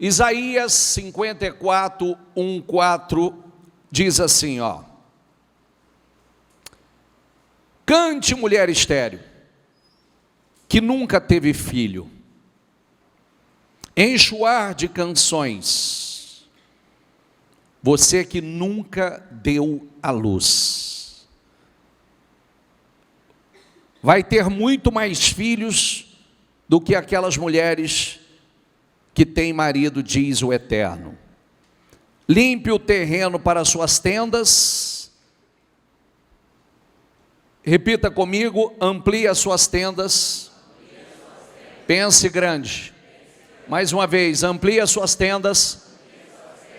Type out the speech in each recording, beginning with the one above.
Isaías 54, 1, 4, diz assim, ó. Cante, mulher estéril, que nunca teve filho. Enche o ar de canções, você que nunca deu à luz. Vai ter muito mais filhos do que aquelas mulheres que têm marido, diz o Eterno. Limpe o terreno para suas tendas. Repita comigo, amplie as suas tendas. Pense grande. Mais uma vez, amplie as suas tendas.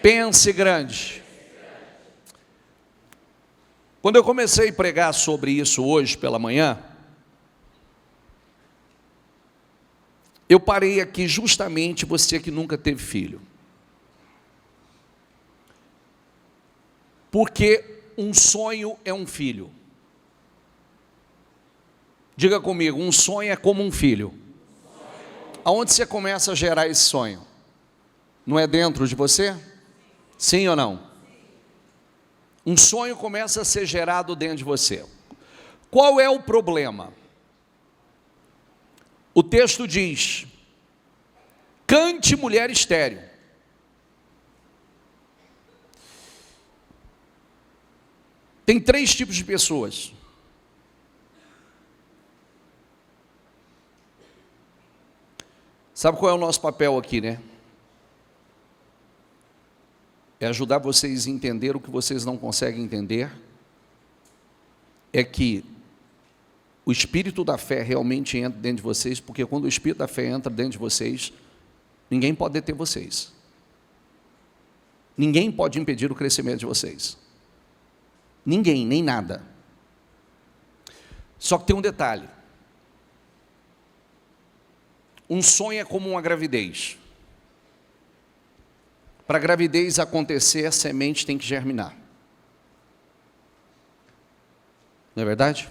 Pense grande. Quando eu comecei a pregar sobre isso hoje pela manhã, eu parei aqui justamente você que nunca teve filho. Porque um sonho é um filho. Diga comigo, um sonho é como um filho. Aonde você começa a gerar esse sonho? Não é dentro de você? Sim ou não? Um sonho começa a ser gerado dentro de você. Qual é o problema? O texto diz, cante, mulher estéril. Tem 3 tipos de pessoas. Sabe qual é o nosso papel aqui, né? É ajudar vocês a entender o que vocês não conseguem entender. É que o espírito da fé realmente entra dentro de vocês, porque quando o espírito da fé entra dentro de vocês, ninguém pode deter vocês. Ninguém pode impedir o crescimento de vocês. Ninguém, nem nada. Só que tem um detalhe. Um sonho é como uma gravidez. Para a gravidez acontecer, a semente tem que germinar. Não é verdade?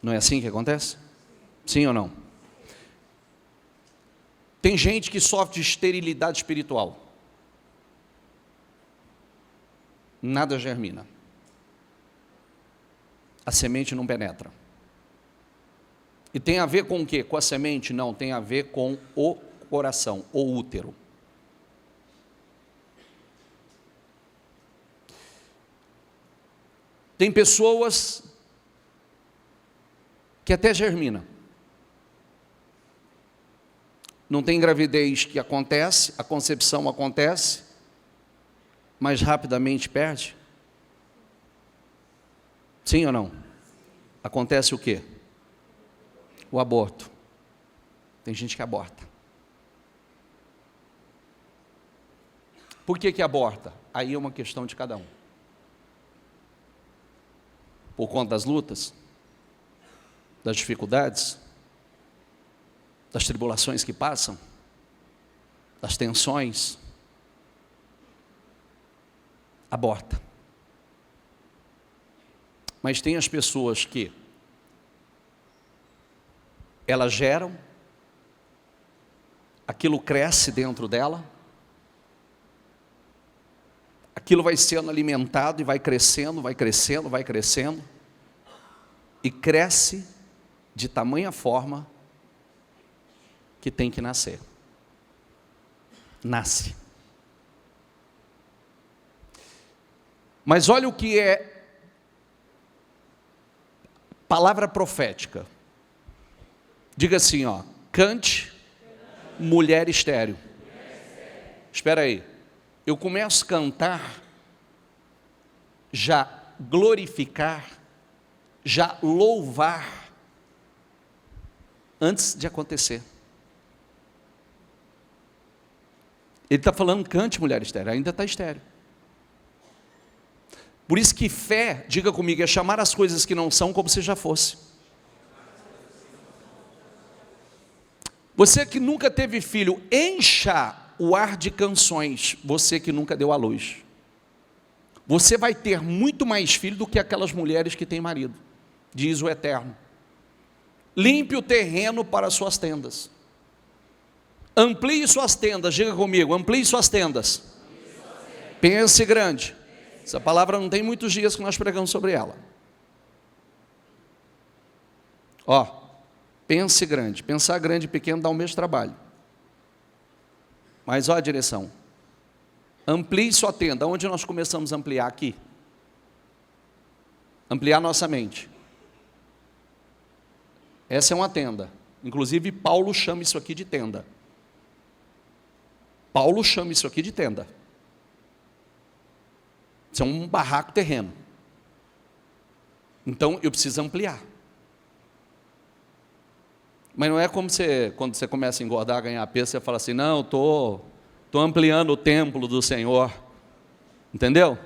Não é assim que acontece? Sim ou não? Tem gente que sofre de esterilidade espiritual. Nada germina. A semente não penetra. E tem a ver com o quê? Com a semente? Não, tem a ver com o coração, o útero. Tem pessoas que até germina. Não tem gravidez que acontece, a concepção acontece, mas rapidamente perde? Sim ou não? Acontece o quê? O aborto. Tem gente que aborta. Por que aborta? Aí é uma questão de cada um. Por conta das lutas, das dificuldades, das tribulações que passam, das tensões, aborta. Mas tem as pessoas que elas geram, aquilo cresce dentro dela, aquilo vai sendo alimentado e vai crescendo, vai crescendo, vai crescendo, e cresce de tamanha forma que tem que nascer. Nasce. Mas olha o que é palavra profética. Diga assim, ó, cante, mulher estéril. Espera aí, eu começo a cantar, já glorificar, já louvar, antes de acontecer. Ele está falando, cante, mulher estéril, ainda está estéril. Por isso que fé, diga comigo, é chamar as coisas que não são como se já fosse. Você que nunca teve filho, encha o ar de canções, você que nunca deu à luz. Você vai ter muito mais filho do que aquelas mulheres que têm marido, diz o Eterno. Limpe o terreno para as suas tendas. Amplie suas tendas, diga comigo, amplie suas tendas. Pense grande. Essa palavra não tem muitos dias que nós pregamos sobre ela. Ó, pense grande. Pensar grande e pequeno dá o mesmo trabalho. Mas ó a direção. Amplie sua tenda. Onde nós começamos a ampliar? Aqui. Ampliar nossa mente. Essa é uma tenda. Inclusive Paulo chama isso aqui de tenda. Paulo chama isso aqui de tenda. Isso é um barraco terreno. Então eu preciso ampliar. Mas não é como quando você começa a engordar, ganhar peso, você fala assim, não, estou ampliando o templo do Senhor. Entendeu?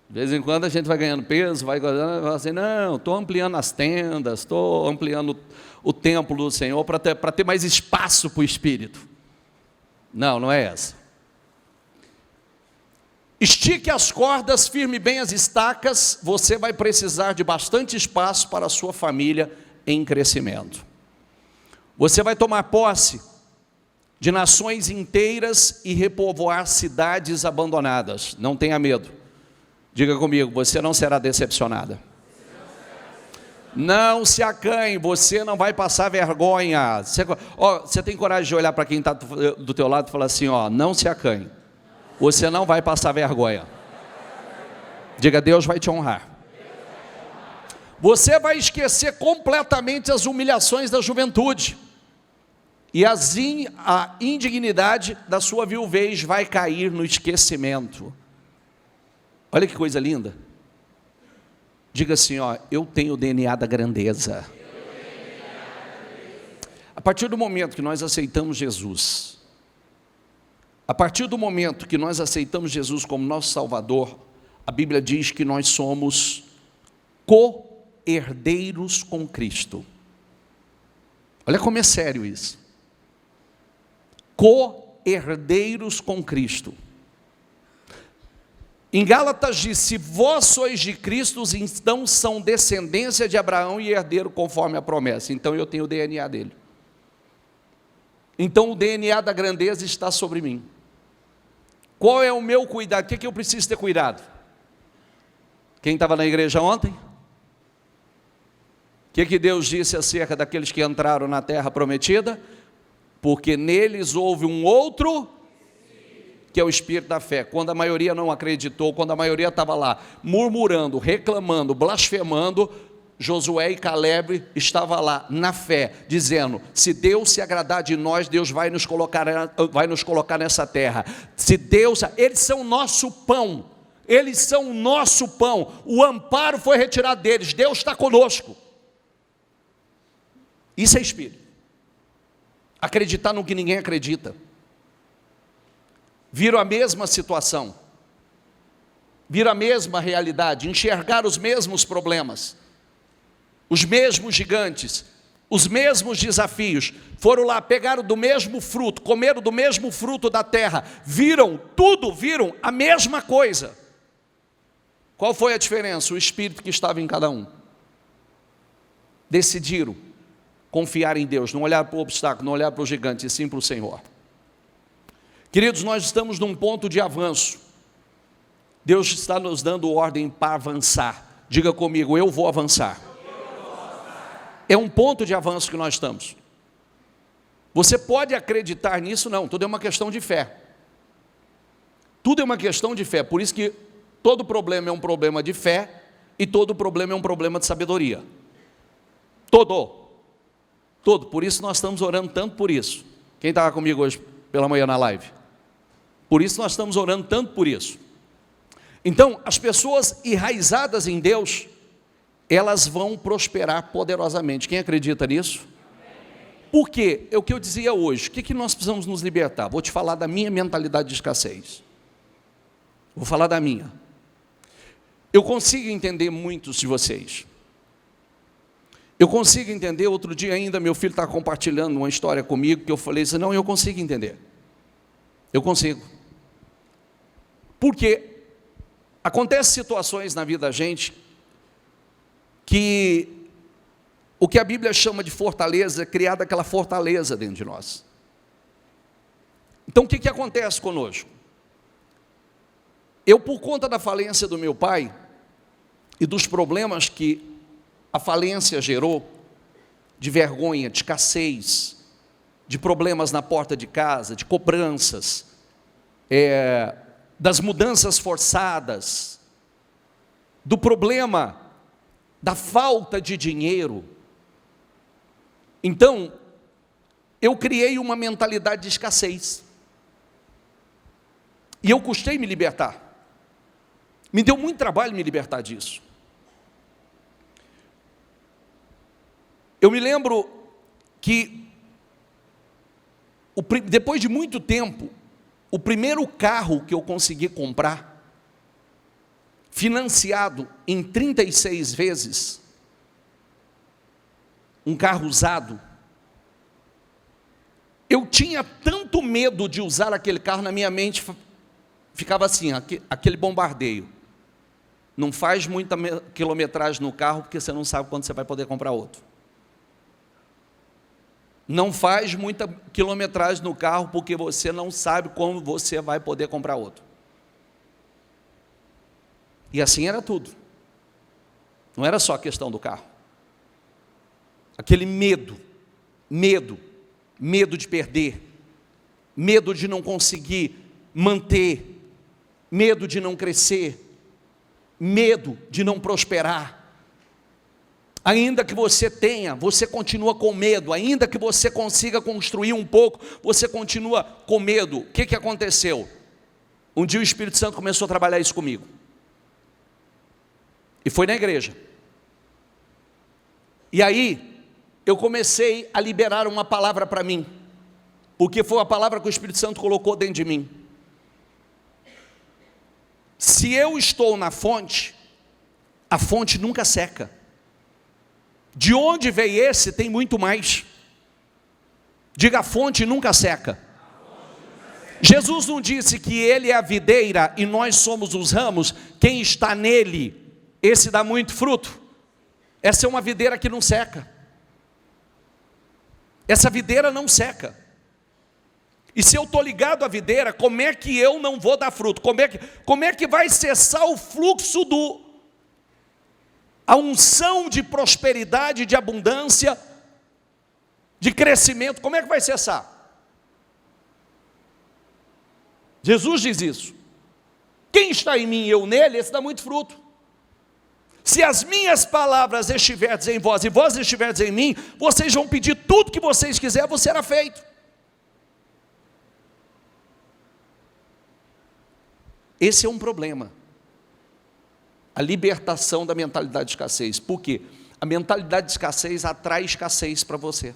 De vez em quando a gente vai ganhando peso, vai engordando, vai falar assim, não, estou ampliando as tendas, estou ampliando o templo do Senhor para ter mais espaço para o Espírito. Não, não é essa. Estique as cordas, firme bem as estacas, você vai precisar de bastante espaço para a sua família em crescimento. Você vai tomar posse de nações inteiras e repovoar cidades abandonadas. Não tenha medo. Diga comigo, você não será decepcionada. Não se acanhe, você não vai passar vergonha. Você tem coragem de olhar para quem está do teu lado e falar assim, não se acanhe. Você não vai passar vergonha. Diga, Deus vai te honrar. Você vai esquecer completamente as humilhações da juventude. E a indignidade da sua viuvez vai cair no esquecimento. Olha que coisa linda. Diga assim, eu tenho o DNA da grandeza. A partir do momento que nós aceitamos Jesus, a partir do momento que nós aceitamos Jesus como nosso Salvador, a Bíblia diz que nós somos co-herdeiros com Cristo. Olha como é sério isso. Co-herdeiros com Cristo. Em Gálatas diz, se vós sois de Cristo, então são descendência de Abraão e herdeiro conforme a promessa. Então eu tenho o DNA dele. Então o DNA da grandeza está sobre mim. Qual é o meu cuidado? O que eu preciso ter cuidado? Quem estava na igreja ontem? O que Deus disse acerca daqueles que entraram na terra prometida? Porque neles houve um outro, que é o espírito da fé. Quando a maioria não acreditou, quando a maioria estava lá, murmurando, reclamando, blasfemando, Josué e Caleb estavam lá, na fé, dizendo, se Deus se agradar de nós, Deus vai nos colocar nessa terra. Se Deus, eles são nosso pão, eles são o nosso pão, o amparo foi retirado deles, Deus está conosco. Isso é espírito. Acreditar no que ninguém acredita. Viram a mesma situação, viram a mesma realidade, enxergar os mesmos problemas, os mesmos gigantes, os mesmos desafios, foram lá, pegaram do mesmo fruto, comeram do mesmo fruto da terra, viram tudo, viram a mesma coisa. Qual foi a diferença? O espírito que estava em cada um. Decidiram confiar em Deus, não olhar para o obstáculo, não olhar para o gigante, e sim para o Senhor. Queridos, nós estamos num ponto de avanço. Deus está nos dando ordem para avançar. Diga comigo, eu vou avançar. É um ponto de avanço que nós estamos. Você pode acreditar nisso? Não, tudo é uma questão de fé. Tudo é uma questão de fé, por isso que todo problema é um problema de fé e todo problema é um problema de sabedoria. Todo, por isso nós estamos orando tanto por isso. Quem estava comigo hoje pela manhã na live? Por isso nós estamos orando tanto por isso. Então, as pessoas enraizadas em Deus, elas vão prosperar poderosamente. Quem acredita nisso? Por quê? É o que eu dizia hoje. O que nós precisamos nos libertar? Vou te falar da minha mentalidade de escassez. Vou falar da minha. Eu consigo entender muitos de vocês. Eu consigo entender, outro dia ainda, meu filho está compartilhando uma história comigo, que eu falei assim, não, eu consigo entender. Eu consigo. Porque acontecem situações na vida da gente, que o que a Bíblia chama de fortaleza, é criada aquela fortaleza dentro de nós. Então o que acontece conosco? Eu, por conta da falência do meu pai e dos problemas que a falência gerou, de vergonha, de escassez, de problemas na porta de casa, de cobranças, das mudanças forçadas, do problema da falta de dinheiro. Então, eu criei uma mentalidade de escassez. E eu custei me libertar. Me deu muito trabalho me libertar disso. Eu me lembro que, depois de muito tempo, o primeiro carro que eu consegui comprar, financiado em 36 vezes, um carro usado, eu tinha tanto medo de usar aquele carro, na minha mente ficava assim, aquele bombardeio. Não faz muita quilometragem no carro, porque você não sabe quando você vai poder comprar outro. Não faz muita quilometragem no carro, porque você não sabe como você vai poder comprar outro. E assim era tudo. Não era só a questão do carro. Aquele medo de perder, medo de não conseguir manter, medo de não crescer, medo de não prosperar. Ainda que você tenha, você continua com medo. Ainda que você consiga construir um pouco, você continua com medo. O que aconteceu? Um dia o Espírito Santo começou a trabalhar isso comigo. E foi na igreja. E aí, eu comecei a liberar uma palavra para mim. Porque foi a palavra que o Espírito Santo colocou dentro de mim. Se eu estou na fonte, a fonte nunca seca. De onde veio esse, tem muito mais. Diga, a fonte nunca seca. Jesus não disse que Ele é a videira e nós somos os ramos? Quem está nele, esse dá muito fruto. Essa é uma videira que não seca. Essa videira não seca. E se eu estou ligado à videira, como é que eu não vou dar fruto? Como é que vai cessar o fluxo a unção de prosperidade, de abundância, de crescimento? Como é que vai cessar? Jesus diz isso. Quem está em mim e eu nele, esse dá muito fruto. Se as minhas palavras estiverdes em vós e vós estiverdes em mim, vocês vão pedir tudo que vocês quiserem, você será feito. Esse é um problema. A libertação da mentalidade de escassez. Por quê? A mentalidade de escassez atrai escassez para você.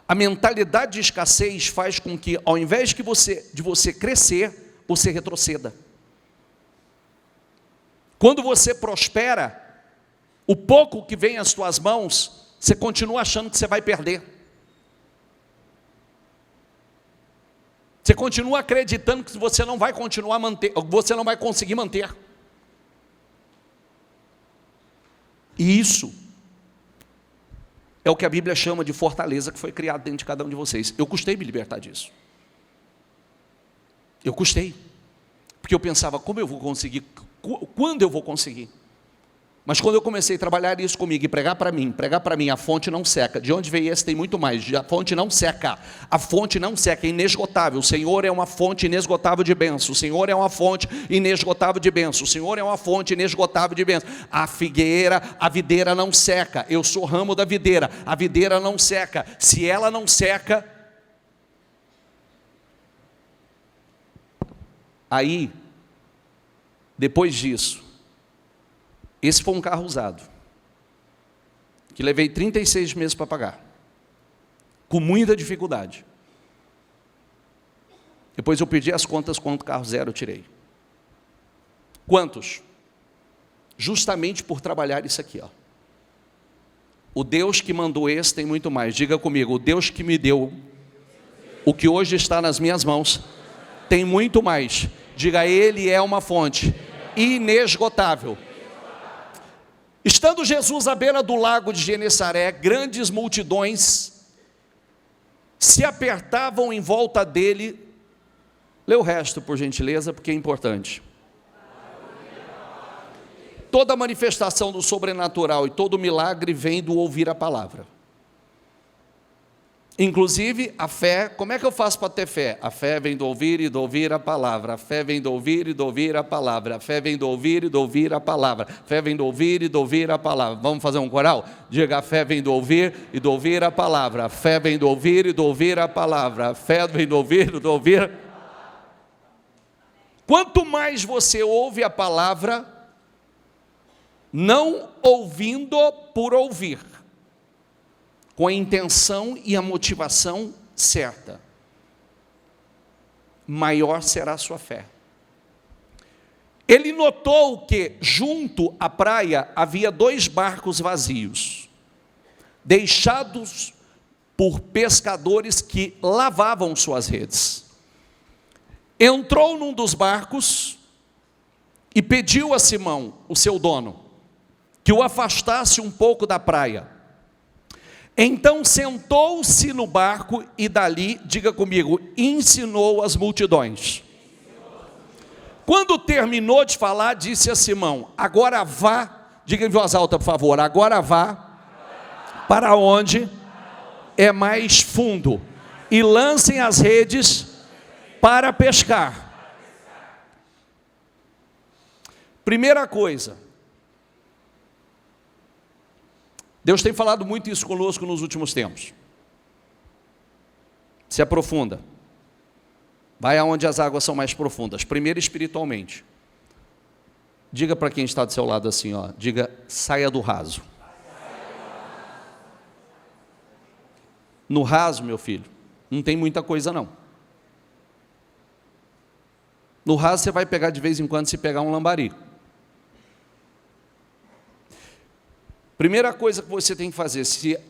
A mentalidade de escassez faz com que, ao invés de você crescer, você retroceda. Quando você prospera, o pouco que vem às tuas mãos, você continua achando que você vai perder. Você continua acreditando que você não vai você não vai conseguir manter. E isso é o que a Bíblia chama de fortaleza que foi criada dentro de cada um de vocês. Eu custei me libertar disso. Eu custei. Porque eu pensava, como eu vou conseguir? Quando eu vou conseguir? Mas quando eu comecei a trabalhar isso comigo e pregar para mim, a fonte não seca. De onde veio esse tem muito mais. A fonte não seca. A fonte não seca, é inesgotável. O Senhor é uma fonte inesgotável de bênção. O Senhor é uma fonte inesgotável de bênção. O Senhor é uma fonte inesgotável de bênção. A videira não seca. Eu sou ramo da videira. A videira não seca. Se ela não seca, aí, depois disso, esse foi um carro usado, que levei 36 meses para pagar, com muita dificuldade. Depois eu pedi as contas, quanto carro zero eu tirei. Quantos? Justamente por trabalhar isso aqui, ó. O Deus que mandou esse tem muito mais. Diga comigo, o Deus que me deu o que hoje está nas minhas mãos tem muito mais. Diga, Ele é uma fonte inesgotável. Estando Jesus à beira do lago de Genesaré, grandes multidões se apertavam em volta dele. Lê o resto, por gentileza, porque é importante. Toda manifestação do sobrenatural e todo milagre vem do ouvir a palavra. Inclusive, a fé, como é que eu faço para ter fé? A fé vem do ouvir e do ouvir a palavra. A fé vem do ouvir e do ouvir a palavra. A fé vem do ouvir e do ouvir a palavra. A fé vem do ouvir e do ouvir a palavra. Vamos fazer um coral? Diga, a fé vem do ouvir e do ouvir a palavra. A fé vem do ouvir e do ouvir a palavra. A fé vem do ouvir e do ouvir. Quanto mais você ouve a palavra, não ouvindo por ouvir, com a intenção e a motivação certa, maior será a sua fé. Ele notou que junto à praia havia 2 barcos vazios, deixados por pescadores que lavavam suas redes. Entrou num dos barcos e pediu a Simão, o seu dono, que o afastasse um pouco da praia. Então sentou-se no barco e dali, diga comigo, ensinou as multidões. Quando terminou de falar, disse a Simão, agora vá, diga em voz alta por favor, agora vá para onde é mais fundo e lancem as redes para pescar. Primeira coisa, Deus tem falado muito isso conosco nos últimos tempos. Se aprofunda. Vai aonde as águas são mais profundas. Primeiro espiritualmente. Diga para quem está do seu lado assim, ó. Diga, saia do raso. No raso, meu filho, não tem muita coisa não. No raso você vai pegar de vez em quando, se pegar um lambari. Primeira coisa que você tem que fazer, se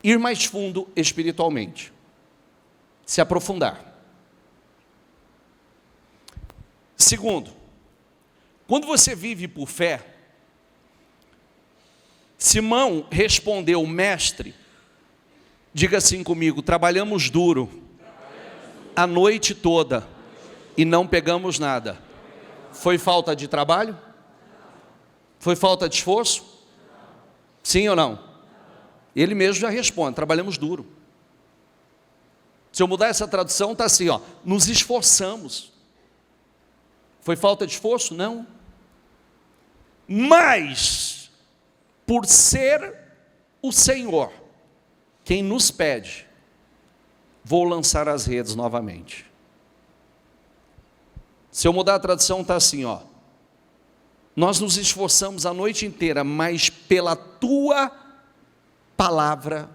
ir mais fundo espiritualmente, se aprofundar. Segundo, quando você vive por fé, Simão respondeu, mestre, diga assim comigo, trabalhamos duro a noite toda e não pegamos nada. Foi falta de trabalho? Foi falta de esforço? Sim ou não? Ele mesmo já responde, trabalhamos duro. Se eu mudar essa tradução, está assim, ó, nos esforçamos. Foi falta de esforço? Não. Mas, por ser o Senhor quem nos pede, vou lançar as redes novamente. Se eu mudar a tradução, está assim, ó, nós nos esforçamos a noite inteira, mas pela tua palavra,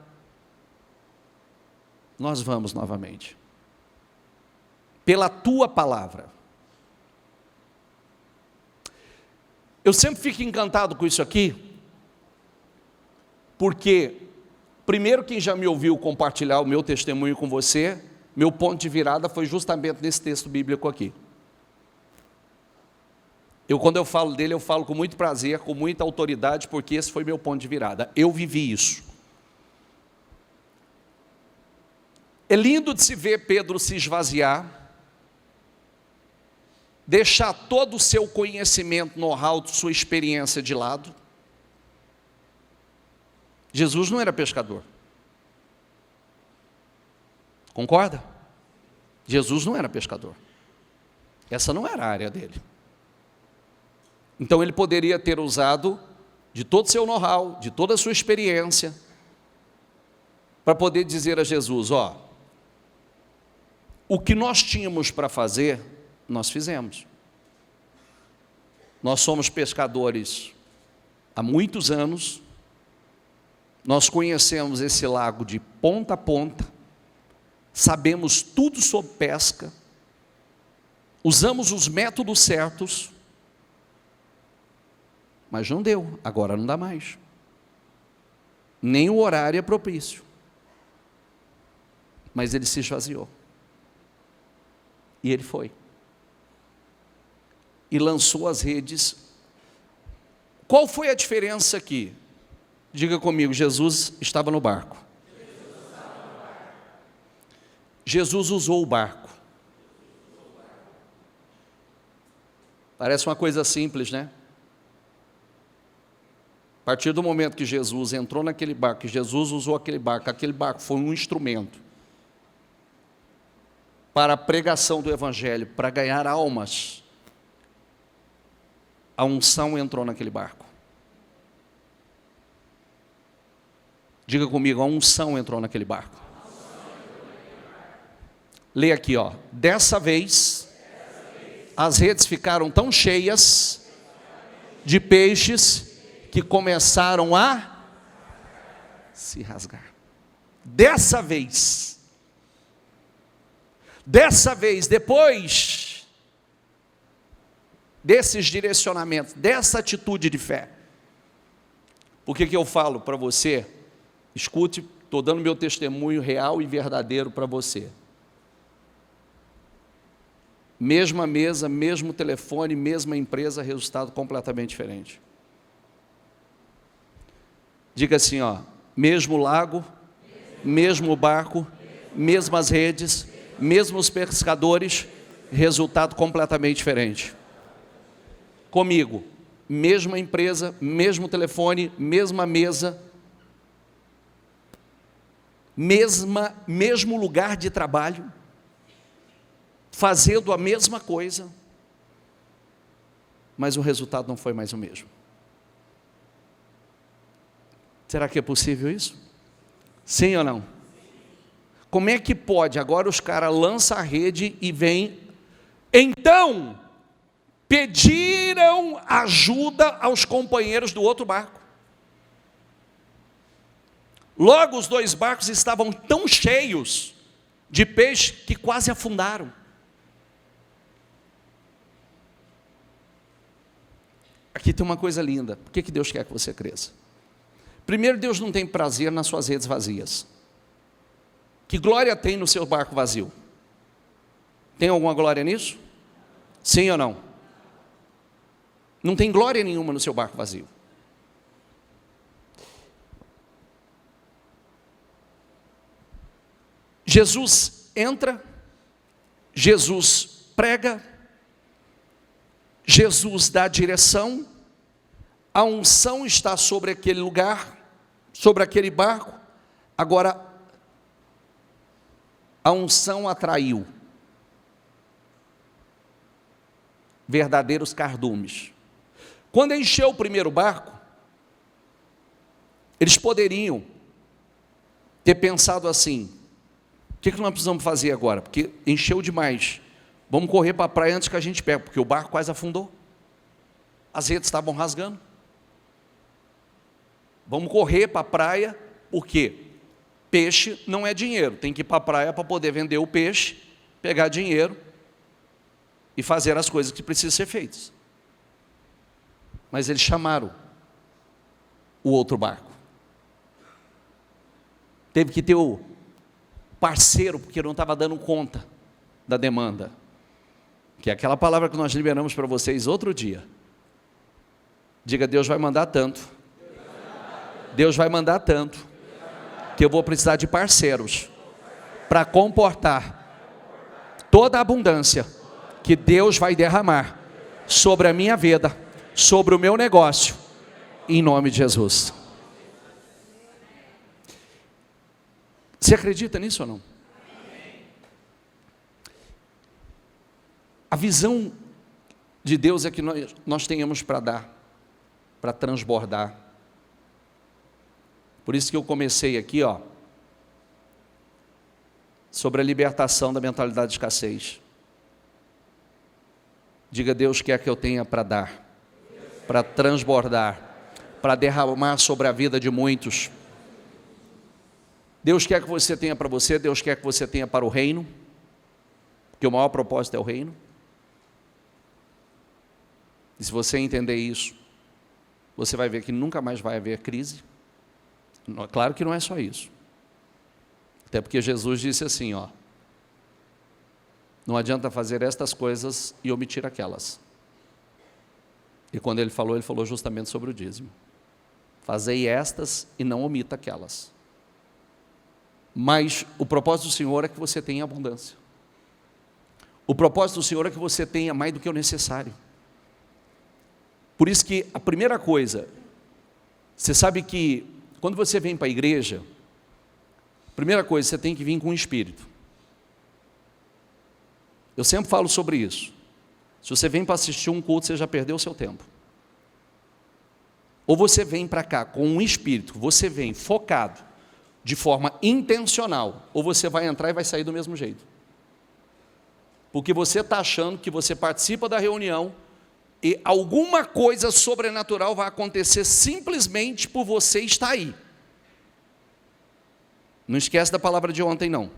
nós vamos novamente. Pela tua palavra. Eu sempre fico encantado com isso aqui, porque, primeiro, quem já me ouviu compartilhar o meu testemunho com você, meu ponto de virada foi justamente nesse texto bíblico aqui. Quando eu falo dele, eu falo com muito prazer, com muita autoridade, porque esse foi meu ponto de virada. Eu vivi isso. É lindo de se ver Pedro se esvaziar, deixar todo o seu conhecimento, know-how, sua experiência de lado. Jesus não era pescador. Concorda? Jesus não era pescador. Essa não era a área dele. Então ele poderia ter usado de todo o seu know-how, de toda a sua experiência, para poder dizer a Jesus, ó, o que nós tínhamos para fazer, nós fizemos. Nós somos pescadores há muitos anos, nós conhecemos esse lago de ponta a ponta, sabemos tudo sobre pesca, usamos os métodos certos, mas não deu, agora não dá mais. Nem o horário é propício. Mas ele se esvaziou. E ele foi. E lançou as redes. Qual foi a diferença aqui? Diga comigo, Jesus estava no barco. Jesus usou o barco. Parece uma coisa simples, né? A partir do momento que Jesus entrou naquele barco, que Jesus usou aquele barco foi um instrumento para a pregação do Evangelho, para ganhar almas. A unção entrou naquele barco. Diga comigo, a unção entrou naquele barco. Lê aqui, ó. Dessa vez, as redes ficaram tão cheias de peixes que começaram a se rasgar. Dessa vez, depois desses direcionamentos, dessa atitude de fé, por que eu falo para você? Escute, estou dando meu testemunho real e verdadeiro para você. Mesma mesa, mesmo telefone, mesma empresa, resultado completamente diferente. Diga assim, ó, mesmo lago, mesmo barco, mesmas redes, mesmos pescadores, resultado completamente diferente. Comigo, mesma empresa, mesmo telefone, mesma mesa, mesmo lugar de trabalho, fazendo a mesma coisa, mas o resultado não foi mais o mesmo. Será que é possível isso? Sim ou não? Como é que pode? Agora os caras lançam a rede e vêm. Então, pediram ajuda aos companheiros do outro barco. Logo os dois barcos estavam tão cheios de peixe que quase afundaram. Aqui tem uma coisa linda. Por que Deus quer que você cresça? Primeiro, Deus não tem prazer nas suas redes vazias. Que glória tem no seu barco vazio? Tem alguma glória nisso? Sim ou não? Não tem glória nenhuma no seu barco vazio. Jesus entra, Jesus prega, Jesus dá direção, a unção está sobre aquele lugar, sobre aquele barco. Agora, a unção atraiu verdadeiros cardumes. Quando encheu o primeiro barco, eles poderiam ter pensado assim: o que nós precisamos fazer agora? Porque encheu demais. Vamos correr para a praia antes que a gente pegue, porque o barco quase afundou. As redes estavam rasgando. Vamos correr para a praia, porque peixe não é dinheiro. Tem que ir para a praia para poder vender o peixe, pegar dinheiro e fazer as coisas que precisam ser feitas. Mas eles chamaram o outro barco. Teve que ter o parceiro, porque não estava dando conta da demanda. Que é aquela palavra que nós liberamos para vocês outro dia. Diga: Deus vai mandar tanto. Deus vai mandar tanto, que eu vou precisar de parceiros para comportar toda a abundância que Deus vai derramar sobre a minha vida, sobre o meu negócio, em nome de Jesus. Você acredita nisso ou não? A visão de Deus é que nós tenhamos para dar, para transbordar. Por isso que eu comecei aqui, ó, sobre a libertação da mentalidade de escassez. Diga: Deus quer que eu tenha para dar, para transbordar, para derramar sobre a vida de muitos. Deus quer que você tenha para você, Deus quer que você tenha para o reino, porque o maior propósito é o reino. E se você entender isso, você vai ver que nunca mais vai haver crise. Claro que não é só isso. Até porque Jesus disse assim, ó: não adianta fazer estas coisas e omitir aquelas. E quando ele falou justamente sobre o dízimo. Fazei estas e não omita aquelas. Mas o propósito do Senhor é que você tenha abundância. O propósito do Senhor é que você tenha mais do que o necessário. Por isso que a primeira coisa, você sabe que quando você vem para a igreja, a primeira coisa, você tem que vir com o Espírito. Eu sempre falo sobre isso. Se você vem para assistir um culto, você já perdeu o seu tempo. Ou você vem para cá com um espírito, você vem focado, de forma intencional, ou você vai entrar e vai sair do mesmo jeito. Porque você está achando que você participa da reunião e alguma coisa sobrenatural vai acontecer simplesmente por você estar aí. Não esquece da palavra de ontem, não.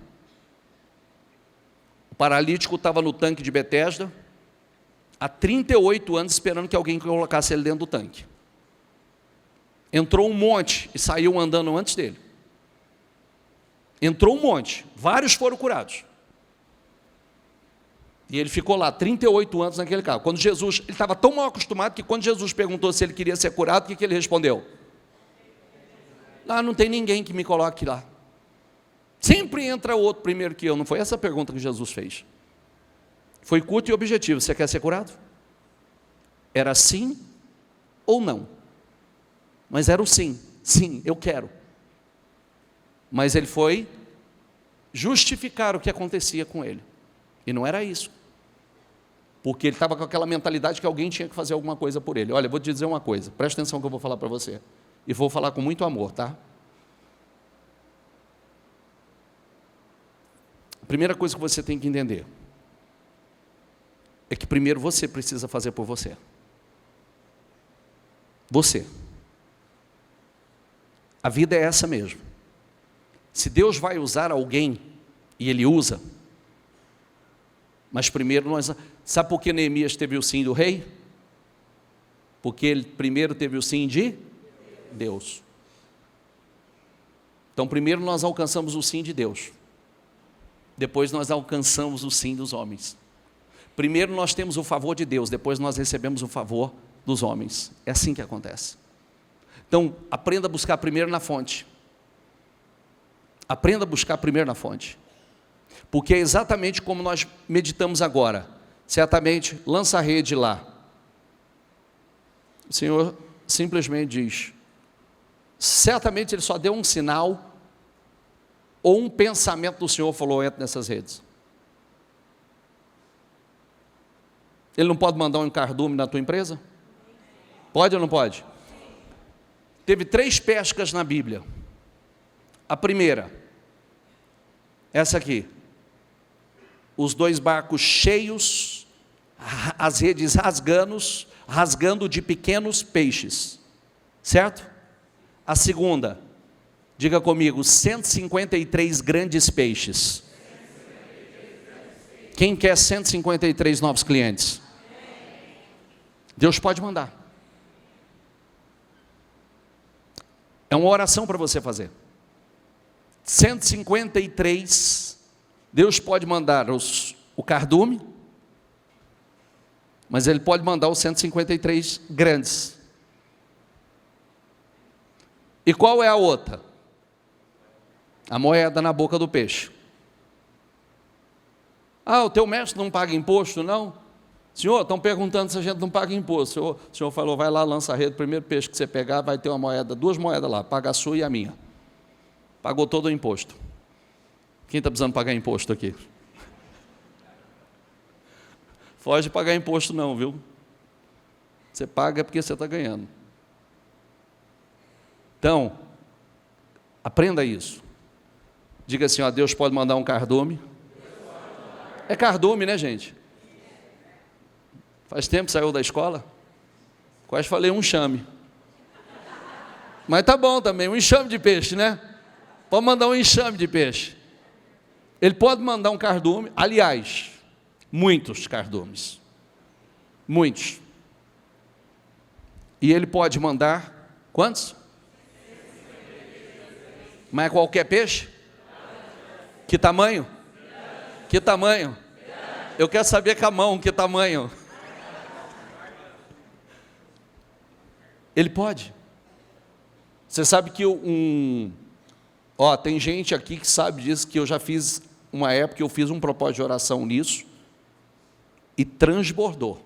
O paralítico estava no tanque de Betesda há 38 anos esperando que alguém colocasse ele dentro do tanque. Entrou um monte e saiu andando antes dele. Entrou um monte, vários foram curados. E ele ficou lá 38 anos naquele carro. Quando Jesus, ele estava tão mal acostumado que quando Jesus perguntou se ele queria ser curado, o que ele respondeu? Lá não tem ninguém que me coloque lá. Sempre entra outro primeiro que eu. Não foi essa a pergunta que Jesus fez. Foi curto e objetivo. Você quer ser curado? Era sim ou não? Mas era o sim. Sim, eu quero. Mas ele foi justificar o que acontecia com ele. E não era isso. Porque ele estava com aquela mentalidade que alguém tinha que fazer alguma coisa por ele. Olha, eu vou te dizer uma coisa. Presta atenção que eu vou falar para você. E vou falar com muito amor, tá? A primeira coisa que você tem que entender é que primeiro você precisa fazer por você. Você. A vida é essa mesmo. Se Deus vai usar alguém, e Ele usa, mas primeiro nós... Sabe por que Neemias teve o sim do rei? Porque ele primeiro teve o sim de Deus. Então primeiro nós alcançamos o sim de Deus. Depois nós alcançamos o sim dos homens. Primeiro nós temos o favor de Deus, depois nós recebemos o favor dos homens. É assim que acontece. Então, aprenda a buscar primeiro na fonte. Aprenda a buscar primeiro na fonte. Porque é exatamente como nós meditamos agora. Certamente, lança a rede lá. O Senhor simplesmente diz, certamente Ele só deu um sinal, ou um pensamento do Senhor falou, entra nessas redes. Ele não pode mandar um cardume na tua empresa? Pode ou não pode? Teve 3 pescas na Bíblia. A primeira, essa aqui. Os 2 barcos cheios, as redes rasgando de pequenos peixes. Certo? A segunda, diga comigo, 153 grandes peixes. Quem quer 153 novos clientes? Deus pode mandar. É uma oração para você fazer. 153, Deus pode mandar o cardume, mas Ele pode mandar os 153 grandes. E qual é a outra? A moeda na boca do peixe. Ah, o teu mestre não paga imposto, não? Senhor, estão perguntando se a gente não paga imposto. O senhor falou, vai lá, lança a rede, o primeiro peixe que você pegar, vai ter uma moeda, 2 moedas lá, paga a sua e a minha. Pagou todo o imposto. Quem está precisando pagar imposto aqui? Foge de pagar imposto não, viu? Você paga porque você está ganhando. Então, aprenda isso. Diga assim, ó, Deus pode mandar um cardume. É cardume, né, gente? Faz tempo que saiu da escola? Quase falei um enxame. Mas tá bom também, um enxame de peixe, né? Pode mandar um enxame de peixe. Ele pode mandar um cardume, aliás, muitos cardumes. Muitos. E ele pode mandar, quantos? Mas é qualquer peixe? Que tamanho? Que tamanho? Eu quero saber com a mão, que tamanho? Ele pode. Você sabe que Ó, tem gente aqui que sabe disso, que eu já fiz, uma época eu fiz um propósito de oração nisso, e transbordou,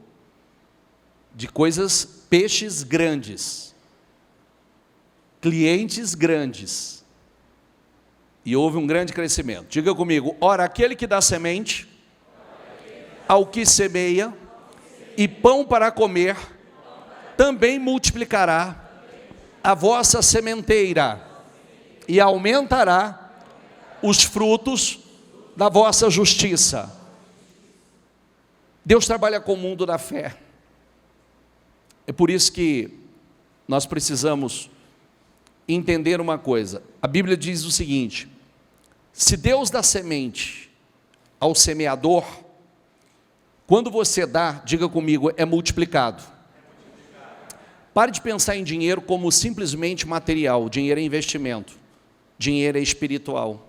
de coisas, peixes grandes, clientes grandes, e houve um grande crescimento. Diga comigo: ora, aquele que dá semente ao que semeia, e pão para comer, também multiplicará a vossa sementeira, e aumentará os frutos da vossa justiça. Deus trabalha com o mundo da fé. É por isso que nós precisamos entender uma coisa. A Bíblia diz o seguinte: se Deus dá semente ao semeador, quando você dá, diga comigo, é multiplicado. Pare de pensar em dinheiro como simplesmente material. Dinheiro é investimento, dinheiro é espiritual.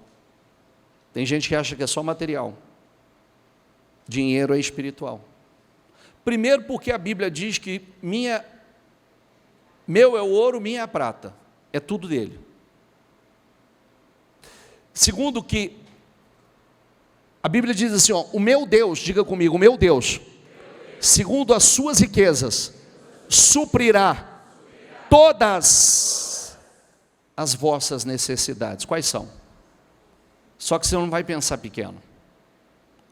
Tem gente que acha que é só material. Dinheiro é espiritual. Primeiro, porque a Bíblia diz que meu é o ouro, minha é a prata. É tudo dele. Segundo, que a Bíblia diz assim, ó, o meu Deus, diga comigo, o meu Deus, segundo as suas riquezas, suprirá todas as vossas necessidades. Quais são? Só que você não vai pensar pequeno.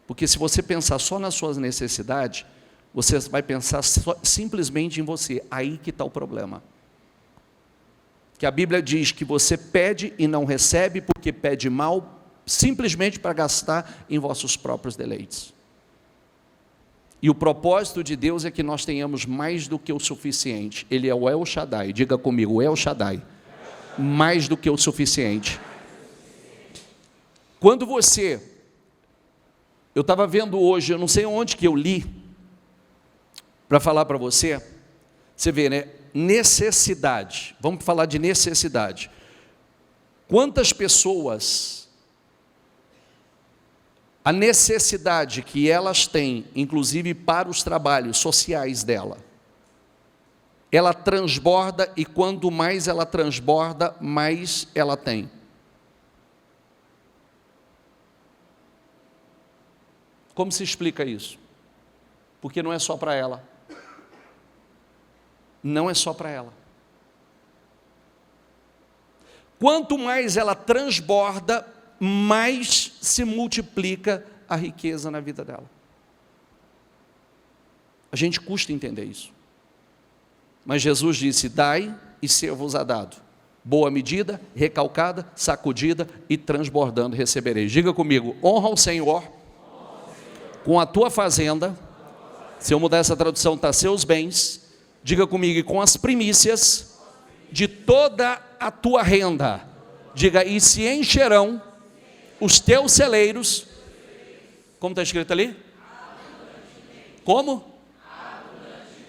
Porque se você pensar só nas suas necessidades, você vai pensar simplesmente em você. Aí que está o problema. Que a Bíblia diz que você pede e não recebe, porque pede mal, simplesmente para gastar em vossos próprios deleites. E o propósito de Deus é que nós tenhamos mais do que o suficiente. Ele é o El Shaddai. Diga comigo, o El Shaddai. Mais do que o suficiente. Quando você... Eu estava vendo hoje, eu não sei onde que eu li, para falar para você, você vê, né? Necessidade, vamos falar de necessidade. Quantas pessoas, a necessidade que elas têm, inclusive para os trabalhos sociais dela, ela transborda, e quanto mais ela transborda, mais ela tem. Como se explica isso? Porque não é só para ela. Não é só para ela. Quanto mais ela transborda, mais se multiplica a riqueza na vida dela. A gente custa entender isso. Mas Jesus disse: dai e ser-vos-á dado. Boa medida, recalcada, sacudida e transbordando recebereis. Diga comigo: honra ao Senhor com a tua fazenda. Se eu mudar essa tradução, está seus bens. Diga comigo: com as primícias de toda a tua renda. Diga: e se encherão os teus celeiros. Como está escrito ali? Como?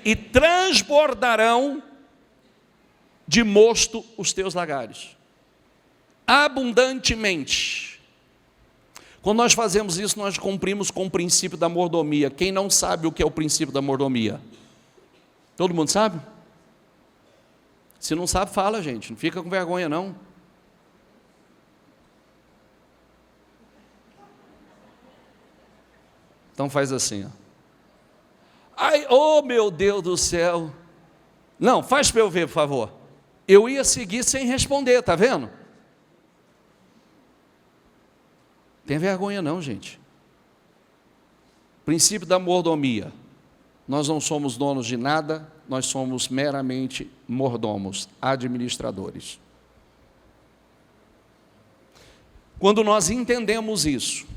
E transbordarão de mosto os teus lagares. Abundantemente. Quando nós fazemos isso, nós cumprimos com o princípio da mordomia. Quem não sabe o que é o princípio da mordomia? Todo mundo sabe? Se não sabe, fala, gente. Não fica com vergonha, não. Então faz assim, ó. Ai, oh meu Deus do céu. Não, faz para eu ver, por favor. Eu ia seguir sem responder, tá vendo? Tem vergonha não, gente. Princípio da mordomia. Nós não somos donos de nada, nós somos meramente mordomos, administradores. Quando nós entendemos isso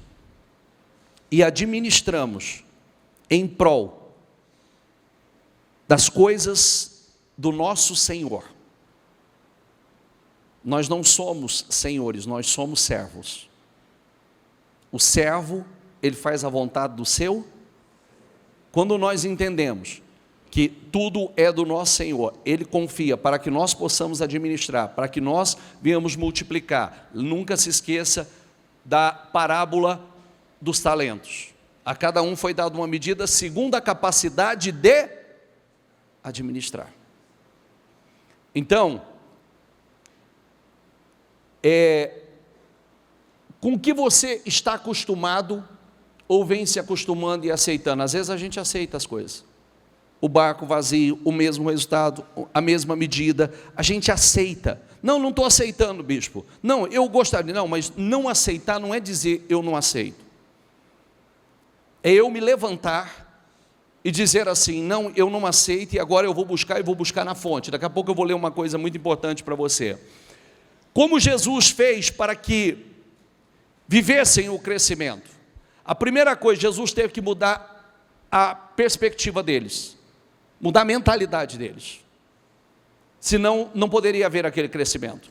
e administramos em prol das coisas do nosso Senhor, nós não somos senhores, nós somos servos. O servo, ele faz a vontade do seu. Quando nós entendemos que tudo é do nosso Senhor, Ele confia para que nós possamos administrar, para que nós venhamos multiplicar. Nunca se esqueça da parábola dos talentos. A cada um foi dada uma medida segundo a capacidade de administrar. Então, com o que você está acostumado ou vem se acostumando e aceitando. Às vezes a gente aceita as coisas. O barco vazio, o mesmo resultado, a mesma medida, a gente aceita. Não estou aceitando, bispo. Não, eu gostaria, não, mas não aceitar não é dizer eu não aceito. É eu me levantar e dizer assim, não, eu não aceito e agora eu vou buscar na fonte. Daqui a pouco eu vou ler uma coisa muito importante para você. Como Jesus fez para que vivessem o crescimento? A primeira coisa, Jesus teve que mudar a perspectiva deles, mudar a mentalidade deles. Senão, não poderia haver aquele crescimento.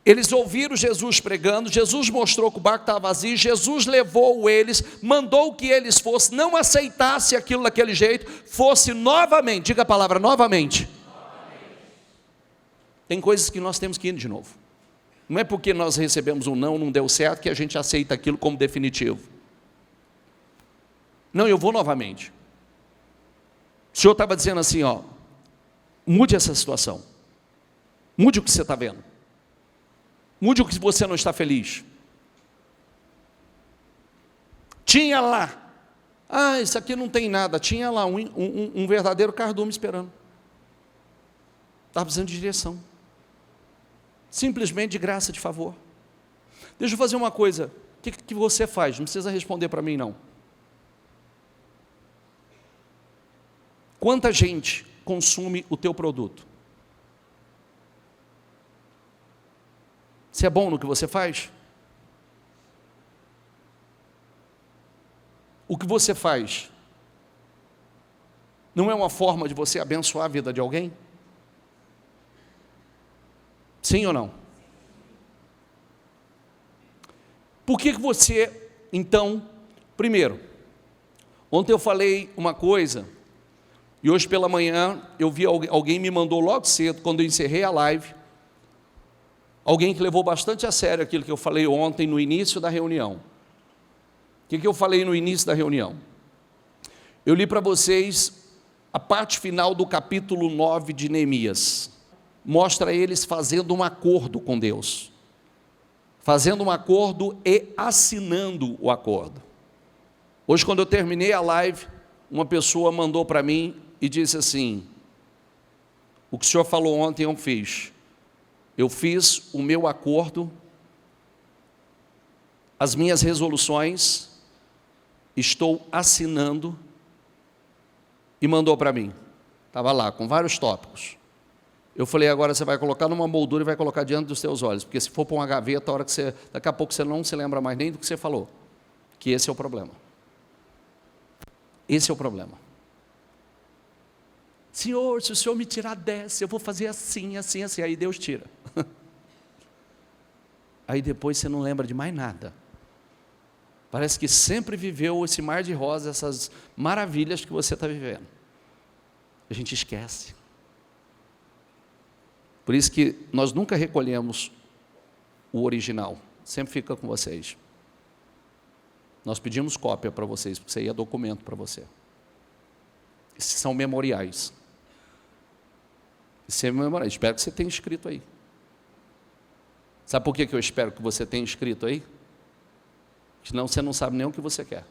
Eles ouviram Jesus pregando, Jesus mostrou que o barco estava vazio, Jesus levou eles, mandou que eles fossem, não aceitasse aquilo daquele jeito, fosse novamente, diga a palavra novamente. Tem coisas que nós temos que ir de novo. Não é porque nós recebemos um não deu certo, que a gente aceita aquilo como definitivo. Não, eu vou novamente. O Senhor estava dizendo assim, ó, mude essa situação. Mude o que você está vendo. Mude o que você não está feliz. Tinha lá, isso aqui não tem nada. Tinha lá um verdadeiro cardume esperando. Estava precisando de direção. Simplesmente de graça, de favor. Deixa eu fazer uma coisa. O que você faz? Não precisa responder para mim, não. Quanta gente consome o teu produto? Você é bom no que você faz? O que você faz não é uma forma de você abençoar a vida de alguém? Sim ou não? Por que você, então, primeiro, ontem eu falei uma coisa, e hoje pela manhã eu vi alguém me mandou logo cedo, quando eu encerrei a live, alguém que levou bastante a sério aquilo que eu falei ontem no início da reunião. O que eu falei no início da reunião? Eu li para vocês a parte final do capítulo 9 de Neemias. Mostra eles fazendo um acordo com Deus. Fazendo um acordo e assinando o acordo. Hoje, quando eu terminei a live, uma pessoa mandou para mim e disse assim, o que o senhor falou ontem eu fiz. Eu fiz o meu acordo, as minhas resoluções, estou assinando, e mandou para mim. Estava lá, com vários tópicos. Eu falei, agora você vai colocar numa moldura e vai colocar diante dos teus olhos, porque se for para uma gaveta, daqui a pouco você não se lembra mais nem do que você falou, que esse é o problema. Esse é o problema. Senhor, se o Senhor me tirar dessa, eu vou fazer assim, assim, assim, aí Deus tira. Aí depois você não lembra de mais nada. Parece que sempre viveu esse mar de rosas, essas maravilhas que você está vivendo. A gente esquece. Por isso que nós nunca recolhemos o original, sempre fica com vocês. Nós pedimos cópia para vocês, porque isso aí é documento para você. Esses são memoriais. Esse é memorial. Espero que você tenha escrito aí. Sabe por que eu espero que você tenha escrito aí? Senão você não sabe nem o que você quer.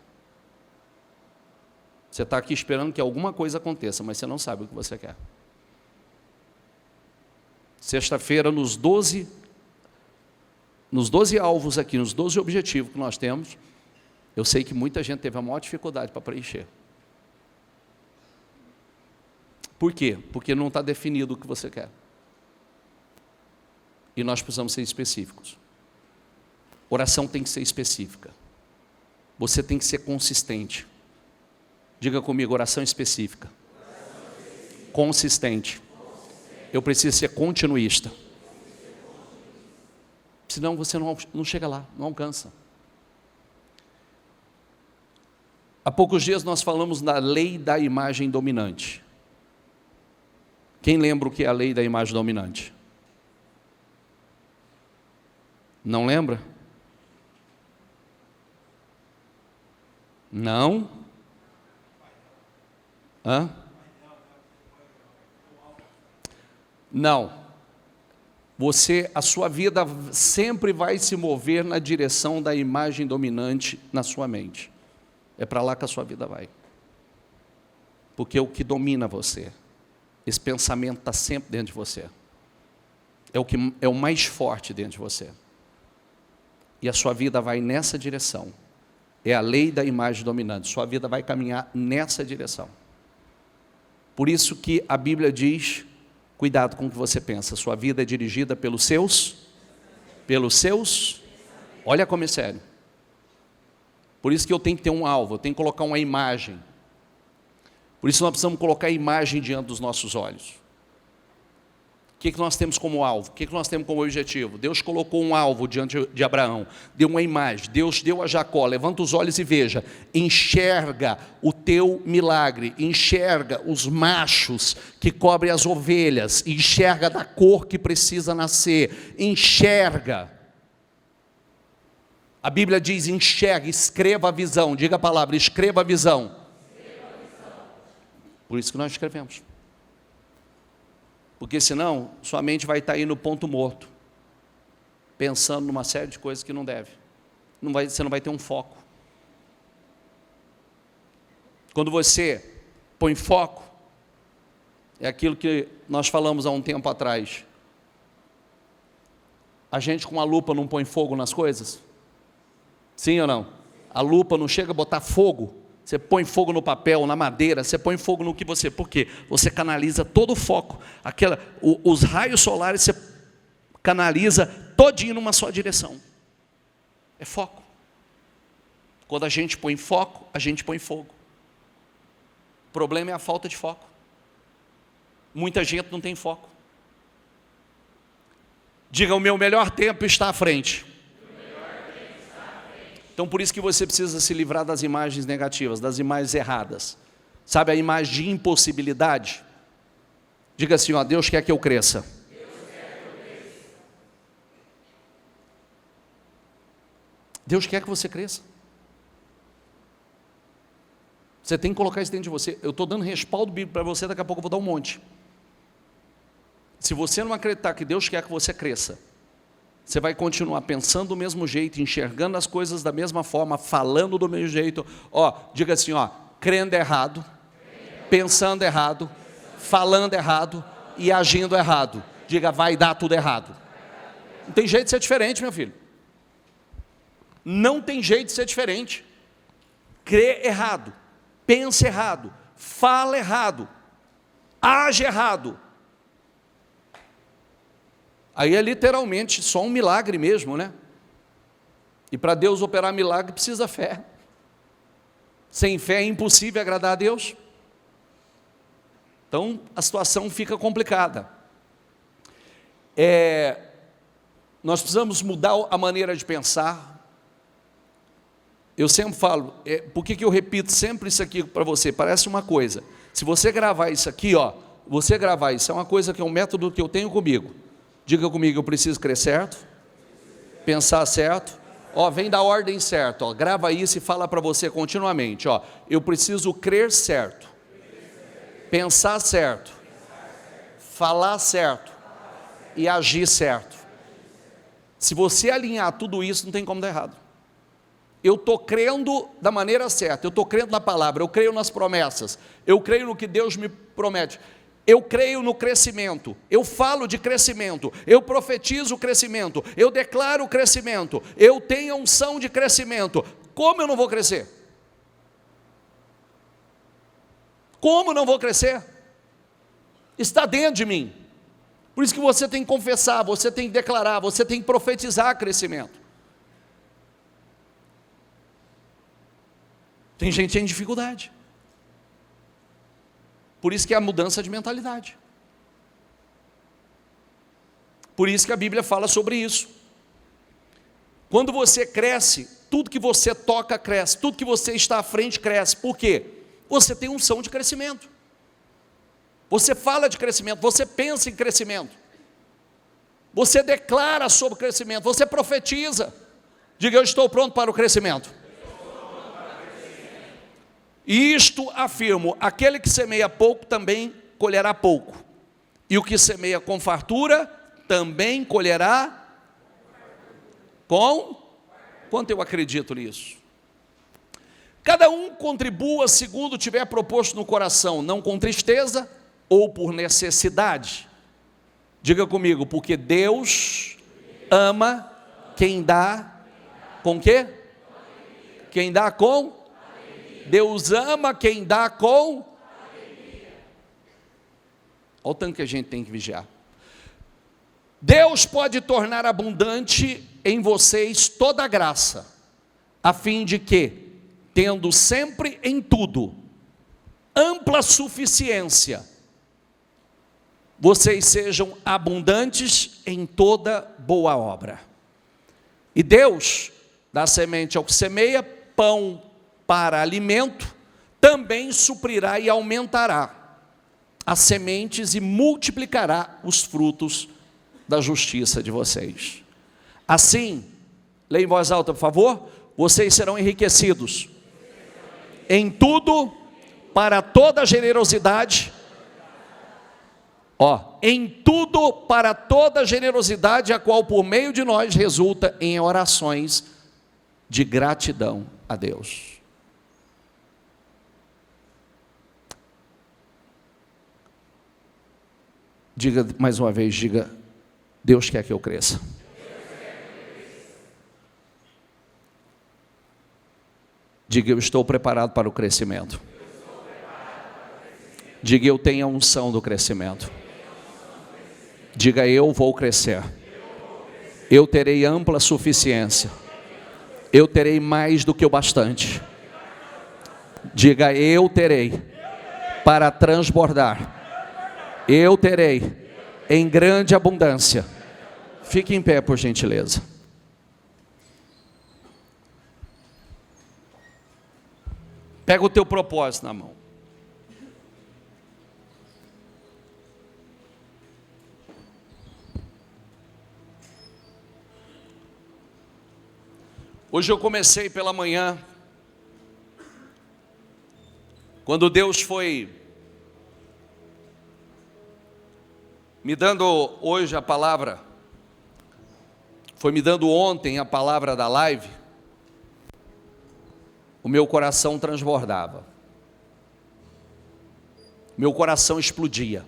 Você está aqui esperando que alguma coisa aconteça, mas você não sabe o que você quer. Sexta-feira, nos 12 alvos aqui, nos 12 objetivos que nós temos, eu sei que muita gente teve a maior dificuldade para preencher. Por quê? Porque não está definido o que você quer. E nós precisamos ser específicos. Oração tem que ser específica. Você tem que ser consistente. Diga comigo, oração específica. Consistente. Eu preciso ser continuista. Senão você não chega lá, não alcança. Há poucos dias nós falamos da lei da imagem dominante. Quem lembra o que é a lei da imagem dominante? Não lembra? Não? Hã? Não. a sua vida sempre vai se mover na direção da imagem dominante na sua mente. É para lá que a sua vida vai. Porque é o que domina você. Esse pensamento está sempre dentro de você. É o mais forte dentro de você. E a sua vida vai nessa direção. É a lei da imagem dominante. Sua vida vai caminhar nessa direção. Por isso que a Bíblia diz, cuidado com o que você pensa. Sua vida é dirigida pelos seus, olha como é sério. Por isso que eu tenho que ter um alvo, eu tenho que colocar uma imagem. Por isso nós precisamos colocar a imagem diante dos nossos olhos. O que nós temos como alvo? O que nós temos como objetivo? Deus colocou um alvo diante de Abraão, deu uma imagem, Deus deu a Jacó, levanta os olhos e veja, enxerga o teu milagre, enxerga os machos que cobrem as ovelhas, enxerga da cor que precisa nascer, enxerga. A Bíblia diz enxerga, escreva a visão, diga a palavra, escreva a visão. Por isso que nós escrevemos. Porque senão, sua mente vai estar aí no ponto morto, pensando numa série de coisas que não deve. Você não vai ter um foco. Quando você põe foco, é aquilo que nós falamos há um tempo atrás. A gente com a lupa não põe fogo nas coisas? Sim ou não? A lupa não chega a botar fogo. Você põe fogo no papel, na madeira, você põe fogo no que você... Por quê? Você canaliza todo o foco. Os raios solares você canaliza todinho numa só direção. É foco. Quando a gente põe foco, a gente põe fogo. O problema é a falta de foco. Muita gente não tem foco. Diga, o meu melhor tempo está à frente. Então, por isso que você precisa se livrar das imagens negativas, das imagens erradas. Sabe a imagem de impossibilidade? Diga assim, ó, Deus quer que eu cresça. Deus quer que você cresça. Você tem que colocar isso dentro de você. Eu estou dando respaldo bíblico para você, daqui a pouco eu vou dar um monte. Se você não acreditar que Deus quer que você cresça, você vai continuar pensando do mesmo jeito, enxergando as coisas da mesma forma, falando do mesmo jeito. Ó, diga assim, ó, crendo errado, pensando errado, falando errado e agindo errado. Diga, vai dar tudo errado. Não tem jeito de ser diferente, meu filho. Não tem jeito de ser diferente. Crê errado, pensa errado, fala errado, age errado. Aí é literalmente só um milagre mesmo, né? E para Deus operar milagre precisa fé. Sem fé é impossível agradar a Deus. Então a situação fica complicada. Nós precisamos mudar a maneira de pensar. Eu sempre falo, por que eu repito sempre isso aqui para você? Parece uma coisa. Se você gravar isso aqui, ó, é uma coisa que é um método que eu tenho comigo. Diga comigo, eu preciso crer certo, pensar certo, ó, vem da ordem certa, ó, grava isso e fala para você continuamente, ó, eu preciso crer certo, pensar certo, falar certo e agir certo. Se você alinhar tudo isso, não tem como dar errado. Eu estou crendo da maneira certa, eu estou crendo na palavra, eu creio nas promessas, eu creio no que Deus me promete. Eu creio no crescimento, eu falo de crescimento, eu profetizo o crescimento, eu declaro o crescimento, eu tenho a unção de crescimento. Como eu não vou crescer? Como não vou crescer? Está dentro de mim. Por isso que você tem que confessar, você tem que declarar, você tem que profetizar crescimento. Tem gente que tem dificuldade. Por isso que é a mudança de mentalidade. Por isso que a Bíblia fala sobre isso. Quando você cresce, tudo que você toca cresce, tudo que você está à frente cresce. Por quê? Você tem unção de crescimento. Você fala de crescimento, você pensa em crescimento. Você declara sobre o crescimento, você profetiza. Diga, eu estou pronto para o crescimento. E isto afirmo, aquele que semeia pouco também colherá pouco. E o que semeia com fartura, também colherá com... Quanto eu acredito nisso? Cada um contribua segundo tiver proposto no coração, não com tristeza ou por necessidade. Diga comigo, porque Deus ama quem dá com quê? Quem dá com? Deus ama quem dá com? Olha o tanto que a gente tem que vigiar. Deus pode tornar abundante em vocês toda a graça, a fim de que, tendo sempre em tudo ampla suficiência, vocês sejam abundantes em toda boa obra. E Deus dá semente ao que semeia, pão para alimento, também suprirá e aumentará as sementes e multiplicará os frutos da justiça de vocês. Assim, leia em voz alta, por favor, vocês serão enriquecidos em tudo para toda generosidade, em tudo para toda generosidade, a qual por meio de nós resulta em orações de gratidão a Deus. Diga mais uma vez, diga, Deus quer que eu cresça. Diga, eu estou preparado para o crescimento. Diga, eu tenho a unção do crescimento. Diga, eu vou crescer. Eu terei ampla suficiência. Eu terei mais do que o bastante. Diga, eu terei para transbordar. Eu terei em grande abundância. Fique em pé, por gentileza. Pega o teu propósito na mão. Hoje eu comecei pela manhã, quando Deus foi me dando hoje a palavra, foi me dando ontem a palavra da live, o meu coração transbordava, meu coração explodia.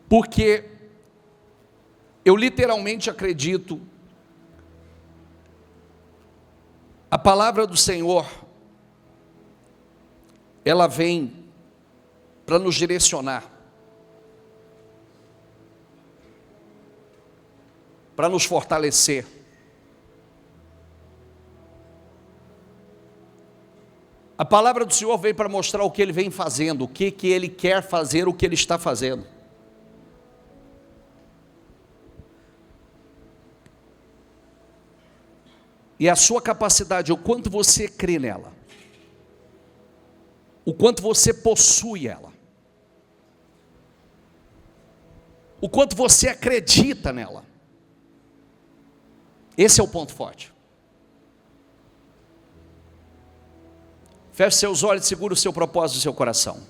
Porque eu literalmente acredito, a palavra do Senhor, ela vem para nos direcionar, para nos fortalecer. A palavra do Senhor vem para mostrar o que Ele vem fazendo, o que Ele quer fazer, o que Ele está fazendo. E a sua capacidade, o quanto você crê nela, o quanto você possui ela, o quanto você acredita nela. Esse é o ponto forte. Feche seus olhos e segure o seu propósito no seu coração.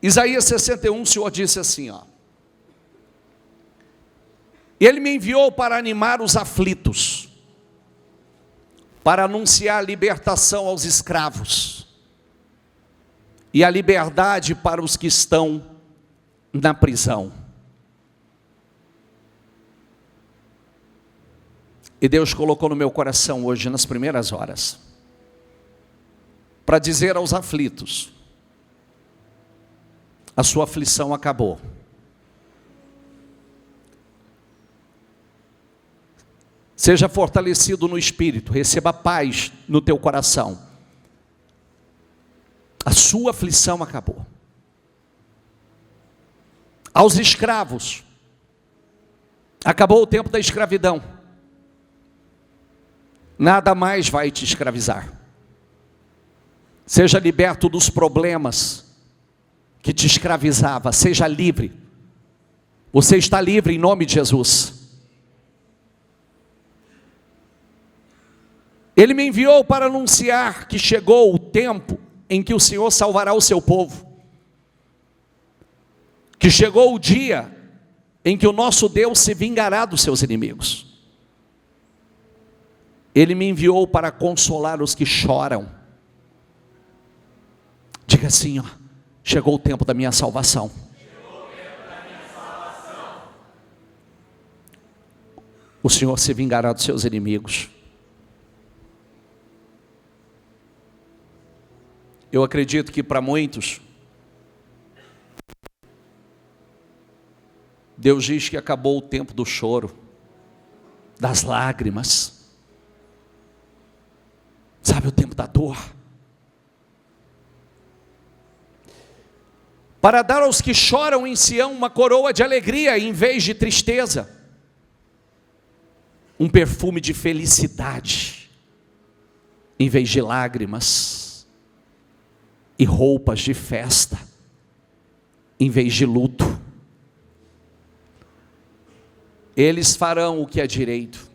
Isaías 61, o Senhor disse assim, Ele me enviou para animar os aflitos, para anunciar a libertação aos escravos e a liberdade para os que estão na prisão. E Deus colocou no meu coração hoje, nas primeiras horas, para dizer aos aflitos: a sua aflição acabou. Seja fortalecido no espírito, receba paz no teu coração. A sua aflição acabou. Aos escravos, acabou o tempo da escravidão. Nada mais vai te escravizar. Seja liberto dos problemas que te escravizava, seja livre. Você está livre em nome de Jesus. Ele me enviou para anunciar que chegou o tempo em que o Senhor salvará o seu povo, que chegou o dia em que o nosso Deus se vingará dos seus inimigos. Ele me enviou para consolar os que choram. Diga assim, ó, chegou o tempo da minha salvação. O Senhor se vingará dos seus inimigos. Eu acredito que para muitos, Deus diz que acabou o tempo do choro, das lágrimas, sabe, o tempo da dor. Para dar aos que choram em Sião uma coroa de alegria em vez de tristeza, um perfume de felicidade em vez de lágrimas, e roupas de festa em vez de luto. Eles farão o que é direito,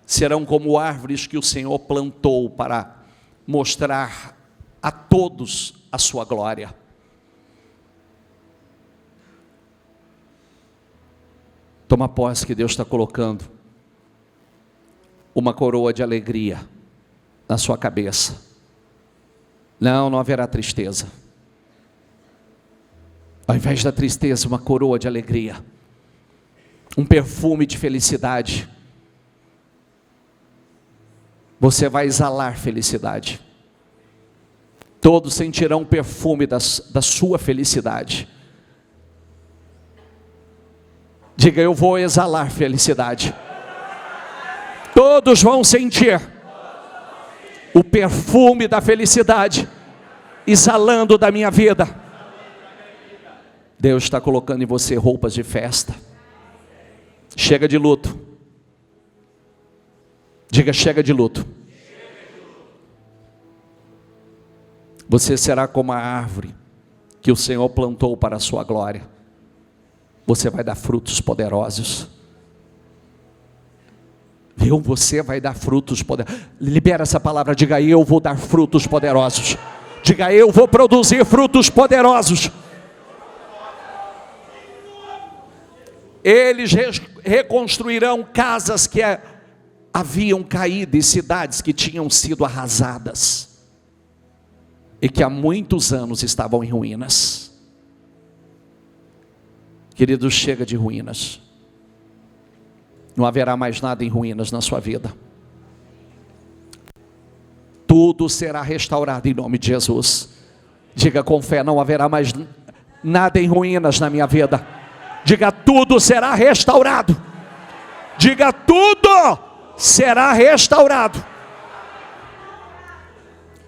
serão como árvores que o Senhor plantou para mostrar a todos a sua glória. Toma posse que Deus está colocando uma coroa de alegria na sua cabeça. Não haverá tristeza. Ao invés da tristeza, uma coroa de alegria, um perfume de felicidade. Você vai exalar felicidade. Todos sentirão o perfume da sua felicidade. Diga, eu vou exalar felicidade. Todos vão sentir o perfume da felicidade exalando da minha vida. Deus está colocando em você roupas de festa. Chega de luto. Diga, chega de luto. Você será como a árvore que o Senhor plantou para a sua glória. Você vai dar frutos poderosos. Viu? Você vai dar frutos poderosos. Libera essa palavra, diga, eu vou dar frutos poderosos. Diga, eu vou produzir frutos poderosos. Eles reconstruirão casas que haviam caído e cidades que tinham sido arrasadas e que há muitos anos estavam em ruínas. Queridos, chega de ruínas. Não haverá mais nada em ruínas na sua vida. Tudo será restaurado em nome de Jesus. Diga com fé, não haverá mais nada em ruínas na minha vida. Diga, tudo será restaurado. Diga, tudo será restaurado.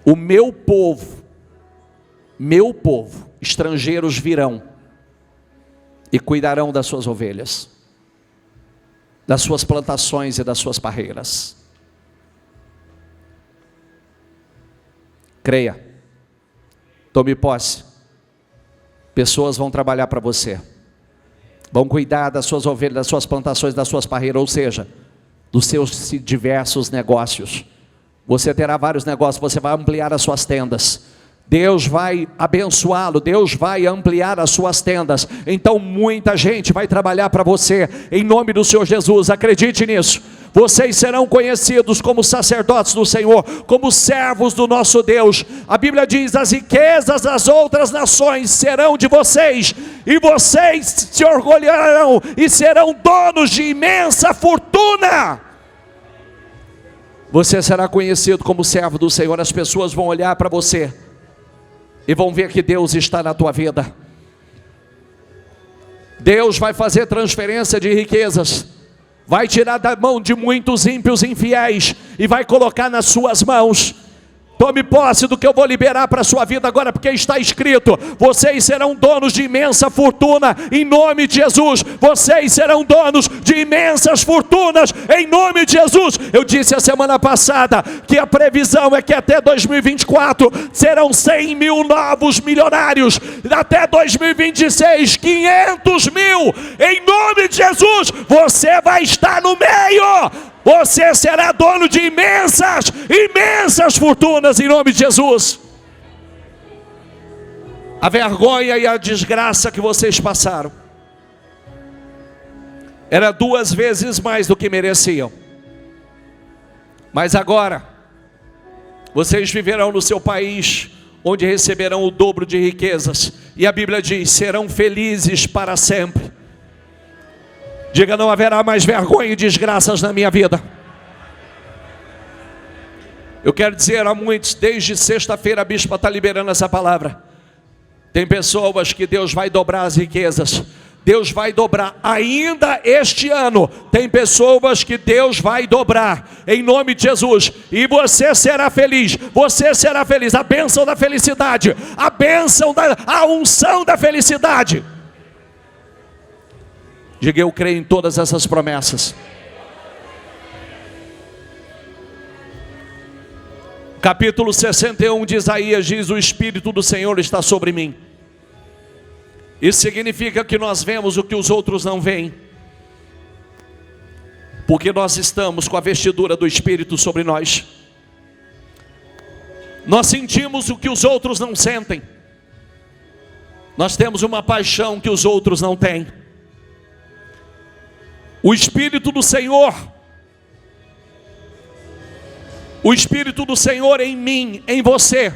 O meu povo, estrangeiros virão e cuidarão das suas ovelhas, das suas plantações e das suas parreiras. Creia, tome posse. Pessoas vão trabalhar para você, vão cuidar das suas ovelhas, das suas plantações, das suas parreiras, ou seja, dos seus diversos negócios. Você terá vários negócios, você vai ampliar as suas tendas. Deus vai abençoá-lo, Deus vai ampliar as suas tendas. Então muita gente vai trabalhar para você, em nome do Senhor Jesus, acredite nisso. Vocês serão conhecidos como sacerdotes do Senhor, como servos do nosso Deus. A Bíblia diz, as riquezas das outras nações serão de vocês, e vocês se orgulharão e serão donos de imensa fortuna. Você será conhecido como servo do Senhor. As pessoas vão olhar para você e vão ver que Deus está na tua vida. Deus vai fazer transferência de riquezas, vai tirar da mão de muitos ímpios infiéis e vai colocar nas suas mãos. Tome posse do que eu vou liberar para a sua vida agora, porque está escrito, vocês serão donos de imensa fortuna, em nome de Jesus. Vocês serão donos de imensas fortunas, em nome de Jesus. Eu disse a semana passada, que a previsão é que até 2024, serão 100 mil novos milionários. Até 2026, 500 mil, em nome de Jesus. Você vai estar no meio Você será dono de imensas, imensas fortunas em nome de Jesus. A vergonha e a desgraça que vocês passaram era 2 vezes mais do que mereciam. Mas agora, vocês viverão no seu país, onde receberão o dobro de riquezas. E a Bíblia diz, serão felizes para sempre. Diga, não haverá mais vergonha e desgraças na minha vida. Eu quero dizer a muitos, desde sexta-feira a bispa está liberando essa palavra. Tem pessoas que Deus vai dobrar as riquezas. Deus vai dobrar ainda este ano. Tem pessoas que Deus vai dobrar em nome de Jesus. E você será feliz. Você será feliz. A bênção da felicidade. A unção da felicidade. Diga, eu creio em todas essas promessas. Capítulo 61 de Isaías diz, o Espírito do Senhor está sobre mim. Isso significa que nós vemos o que os outros não veem. Porque nós estamos com a vestidura do Espírito sobre nós. Nós sentimos o que os outros não sentem. Nós temos uma paixão que os outros não têm. O Espírito do Senhor em mim, em você,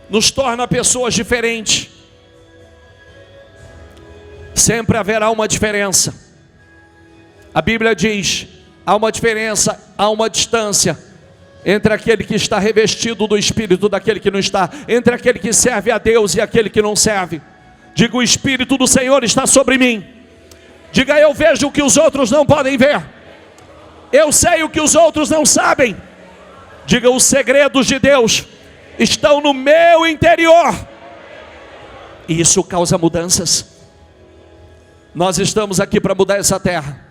nos torna pessoas diferentes. Sempre haverá uma diferença. A Bíblia diz, há uma diferença, há uma distância entre aquele que está revestido do Espírito daquele que não está, entre aquele que serve a Deus e aquele que não serve. Diga, o Espírito do Senhor está sobre mim. Diga, eu vejo o que os outros não podem ver. Eu sei o que os outros não sabem. Diga, os segredos de Deus estão no meu interior. E isso causa mudanças. Nós estamos aqui para mudar essa terra.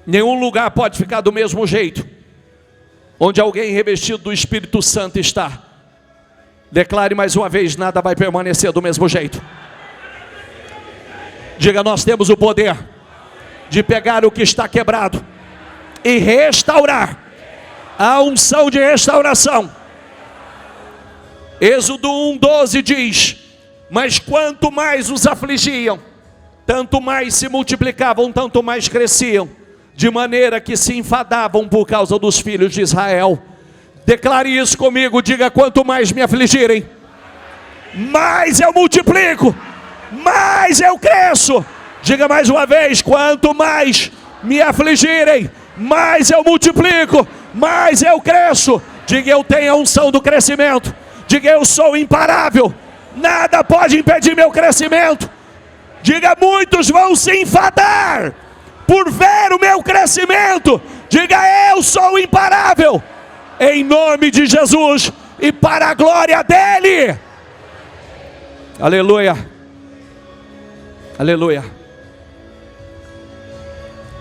Nenhum lugar pode ficar do mesmo jeito. Onde alguém revestido do Espírito Santo está. Declare mais uma vez, nada vai permanecer do mesmo jeito. Diga, nós temos o poder de pegar o que está quebrado e restaurar. A unção de restauração. Êxodo 1:12 diz, mas quanto mais os afligiam, tanto mais se multiplicavam, tanto mais cresciam, de maneira que se enfadavam por causa dos filhos de Israel. Declare isso comigo, diga, quanto mais me afligirem, mais eu multiplico, mais eu cresço. Diga mais uma vez, quanto mais me afligirem, mais eu multiplico, mais eu cresço. Diga, eu tenho a unção do crescimento. Diga, eu sou imparável, nada pode impedir meu crescimento. Diga, muitos vão se enfadar por ver o meu crescimento. Diga, eu sou imparável, em nome de Jesus e para a glória dele. Aleluia, aleluia.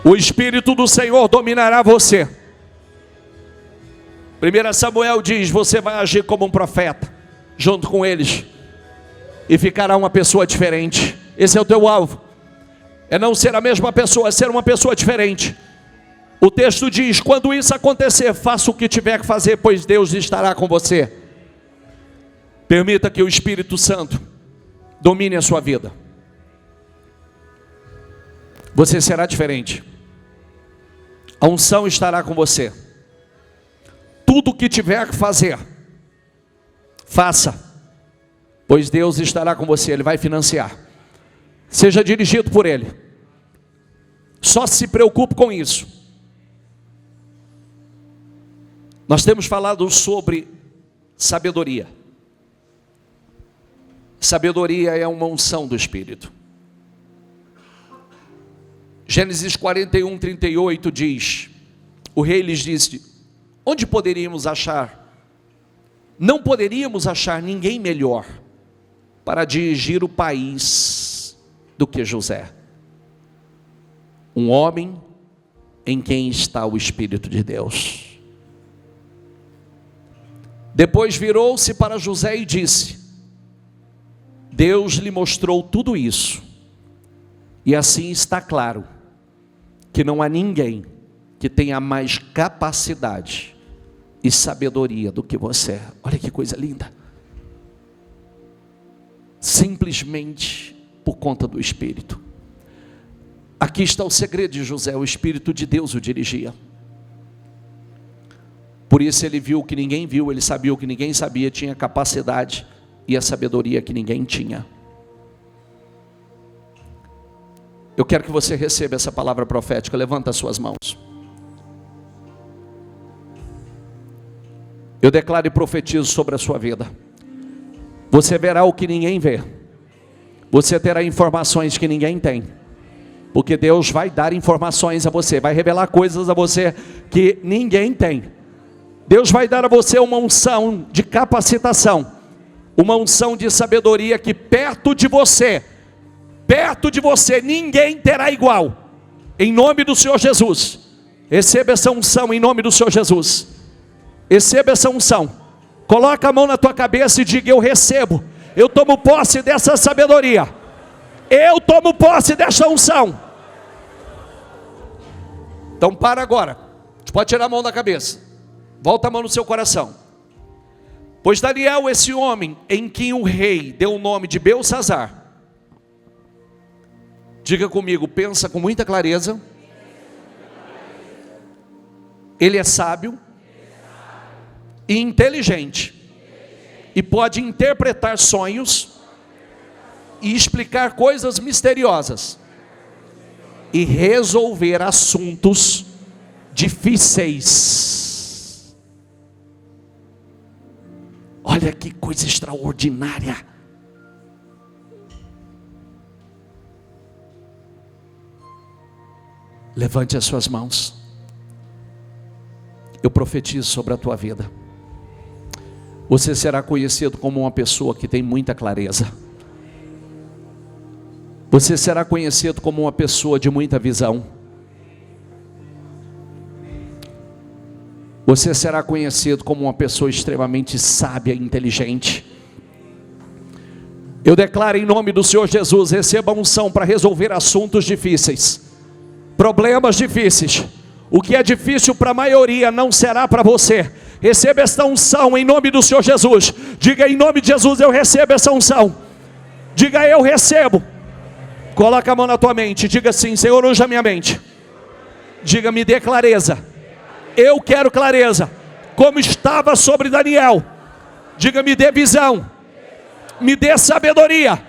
O Espírito do Senhor dominará você. 1 Samuel diz, você vai agir como um profeta, junto com eles, e ficará uma pessoa diferente. Esse é o teu alvo. É não ser a mesma pessoa, é ser uma pessoa diferente. O texto diz, quando isso acontecer, faça o que tiver que fazer, pois Deus estará com você. Permita que o Espírito Santo domine a sua vida. Você será diferente. A unção estará com você. Tudo o que tiver que fazer, faça, pois Deus estará com você, Ele vai financiar. Seja dirigido por Ele. Só se preocupe com isso. Nós temos falado sobre sabedoria. Sabedoria é uma unção do Espírito. Gênesis 41:38 diz, o rei lhes disse, onde poderíamos achar? Não poderíamos achar ninguém melhor para dirigir o país do que José. Um homem em quem está o Espírito de Deus. Depois virou-se para José e disse, Deus lhe mostrou tudo isso. E assim está claro que não há ninguém que tenha mais capacidade e sabedoria do que você. Olha que coisa linda. Simplesmente por conta do Espírito. Aqui está o segredo de José: o Espírito de Deus o dirigia. Por isso ele viu o que ninguém viu, ele sabia o que ninguém sabia, tinha a capacidade e a sabedoria que ninguém tinha. Eu quero que você receba essa palavra profética. Levanta as suas mãos. Eu declaro e profetizo sobre a sua vida. Você verá o que ninguém vê. Você terá informações que ninguém tem. Porque Deus vai dar informações a você, vai revelar coisas a você que ninguém tem. Deus vai dar a você uma unção de capacitação, uma unção de sabedoria que perto de você, ninguém terá igual. Em nome do Senhor Jesus. Receba essa unção em nome do Senhor Jesus. Receba essa unção. Coloca a mão na tua cabeça e diga: eu recebo, eu tomo posse dessa sabedoria, eu tomo posse dessa unção. Então para agora, você pode tirar a mão da cabeça, volta a mão no seu coração. Pois Daniel, esse homem em quem o rei deu o nome de Beltsazar, diga comigo, pensa com muita clareza, ele é sábio e inteligente, e pode interpretar sonhos e explicar coisas misteriosas e resolver assuntos difíceis. Olha que coisa extraordinária. Levante as suas mãos. Eu profetizo sobre a tua vida. Você será conhecido como uma pessoa que tem muita clareza. Você será conhecido como uma pessoa de muita visão. Você será conhecido como uma pessoa extremamente sábia e inteligente. Eu declaro em nome do Senhor Jesus: receba a unção para resolver assuntos difíceis, problemas difíceis. O que é difícil para a maioria não será para você. Receba esta unção em nome do Senhor Jesus. Diga em nome de Jesus: eu recebo essa unção. Diga: eu recebo. Coloca a mão na tua mente, diga assim: Senhor, unja minha mente. Diga: me dê clareza. Eu quero clareza, como estava sobre Daniel. Diga: me dê visão, me dê sabedoria,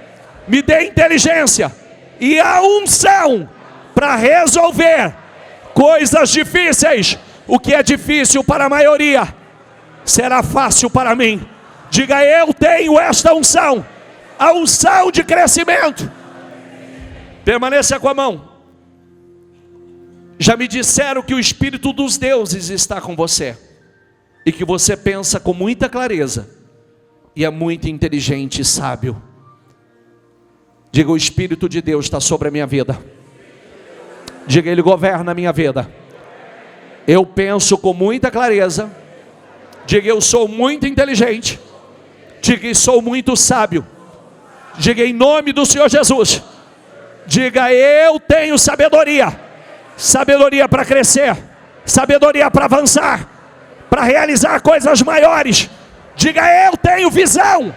me dê inteligência e a unção para resolver coisas difíceis. O que é difícil para a maioria será fácil para mim. Diga: eu tenho esta unção, a unção de crescimento. Permaneça com a mão. Já me disseram que o Espírito dos deuses está com você, e que você pensa com muita clareza, e é muito inteligente e sábio. Diga: o Espírito de Deus está sobre a minha vida. Diga: ele governa a minha vida. Eu penso com muita clareza. Diga: eu sou muito inteligente. Diga: sou muito sábio. Diga em nome do Senhor Jesus. Diga: eu tenho sabedoria. Sabedoria para crescer, sabedoria para avançar, para realizar coisas maiores. Diga: eu tenho visão.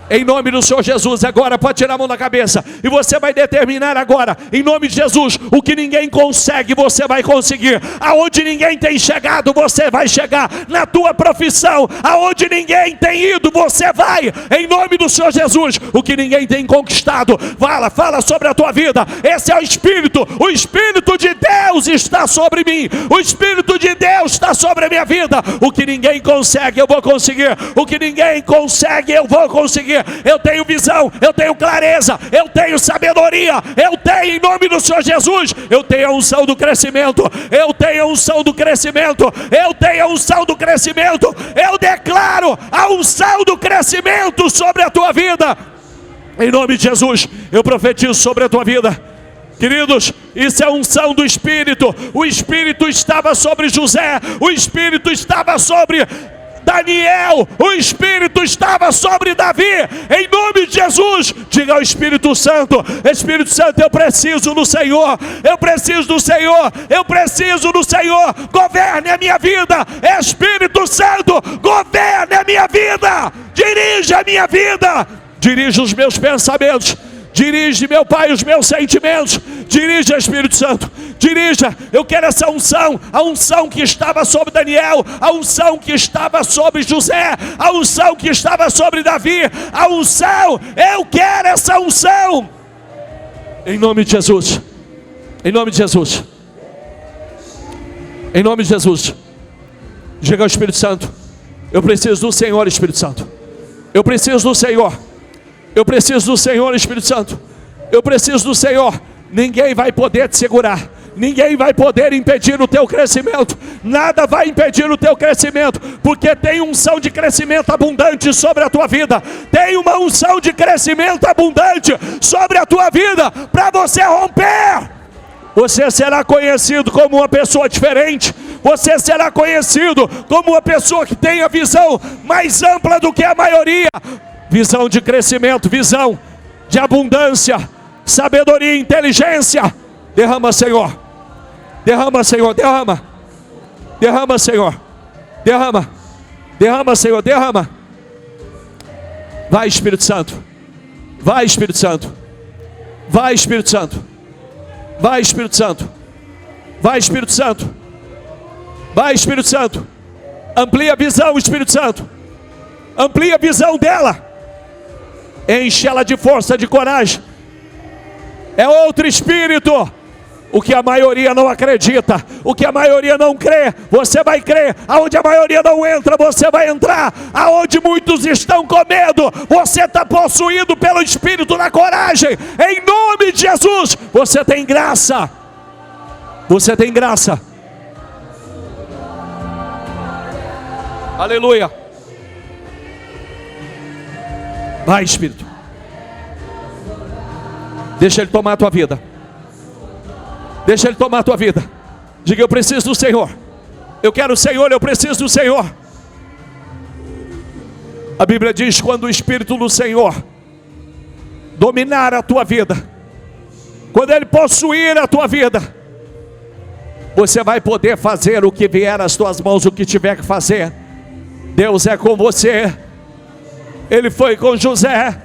Em nome do Senhor Jesus. Agora pode tirar a mão da cabeça, e você vai determinar agora, em nome de Jesus, o que ninguém consegue, você vai conseguir. Aonde ninguém tem chegado, você vai chegar. Na tua profissão, aonde ninguém tem ido, você vai. Em nome do Senhor Jesus. O que ninguém tem conquistado, fala sobre a tua vida. Esse é o Espírito de Deus está sobre mim. O Espírito de Deus está sobre a minha vida. O que ninguém consegue, eu vou conseguir. O que ninguém consegue, eu vou conseguir. Eu tenho visão, eu tenho clareza, eu tenho sabedoria, eu tenho em nome do Senhor Jesus. Eu tenho a unção do crescimento, eu tenho a unção do crescimento, eu tenho a unção do crescimento. Eu declaro a unção do crescimento sobre a tua vida. Em nome de Jesus, eu profetizo sobre a tua vida. Queridos, isso é a unção do Espírito. O Espírito estava sobre José, o Espírito estava sobre Daniel, o Espírito estava sobre Davi. Em nome de Jesus, diga ao Espírito Santo: Espírito Santo, eu preciso do Senhor, eu preciso do Senhor, eu preciso do Senhor. Governe a minha vida, Espírito Santo, governe a minha vida, dirige a minha vida, dirige os meus pensamentos, dirige, meu Pai, os meus sentimentos. Dirija, Espírito Santo, dirija. Eu quero essa unção, a unção que estava sobre Daniel, a unção que estava sobre José, a unção que estava sobre Davi, a unção. Eu quero essa unção, em nome de Jesus, em nome de Jesus, em nome de Jesus. Diga ao Espírito Santo: eu preciso do Senhor, Espírito Santo, eu preciso do Senhor, eu preciso do Senhor, Espírito Santo, eu preciso do Senhor. Ninguém vai poder te segurar, ninguém vai poder impedir o teu crescimento, nada vai impedir o teu crescimento, porque tem unção de crescimento abundante sobre a tua vida, tem uma unção de crescimento abundante sobre a tua vida, para você romper. Você será conhecido como uma pessoa diferente, você será conhecido como uma pessoa que tem a visão mais ampla do que a maioria, visão de crescimento, visão de abundância, sabedoria, inteligência. Derrama, Senhor, derrama, Senhor, derrama, derrama, Senhor, derrama, derrama, Senhor, derrama. Vai, Espírito Santo, vai, Espírito Santo, vai, Espírito Santo, vai, Espírito Santo, vai, Espírito Santo, vai, Espírito Santo. Amplia a visão, Espírito Santo, amplia a visão dela, enche ela de força, de coragem. É outro espírito. O que a maioria não acredita, o que a maioria não crê, você vai crer. Aonde a maioria não entra, você vai entrar. Aonde muitos estão com medo, você está possuído pelo Espírito da coragem. Em nome de Jesus, você tem graça. Você tem graça. Aleluia. Vai, Espírito. Deixa Ele tomar a tua vida. Deixa Ele tomar a tua vida. Diga: eu preciso do Senhor. Eu quero o Senhor, eu preciso do Senhor. A Bíblia diz: quando o Espírito do Senhor dominar a tua vida, quando Ele possuir a tua vida, você vai poder fazer o que vier às tuas mãos, o que tiver que fazer. Deus é com você. Ele foi com José.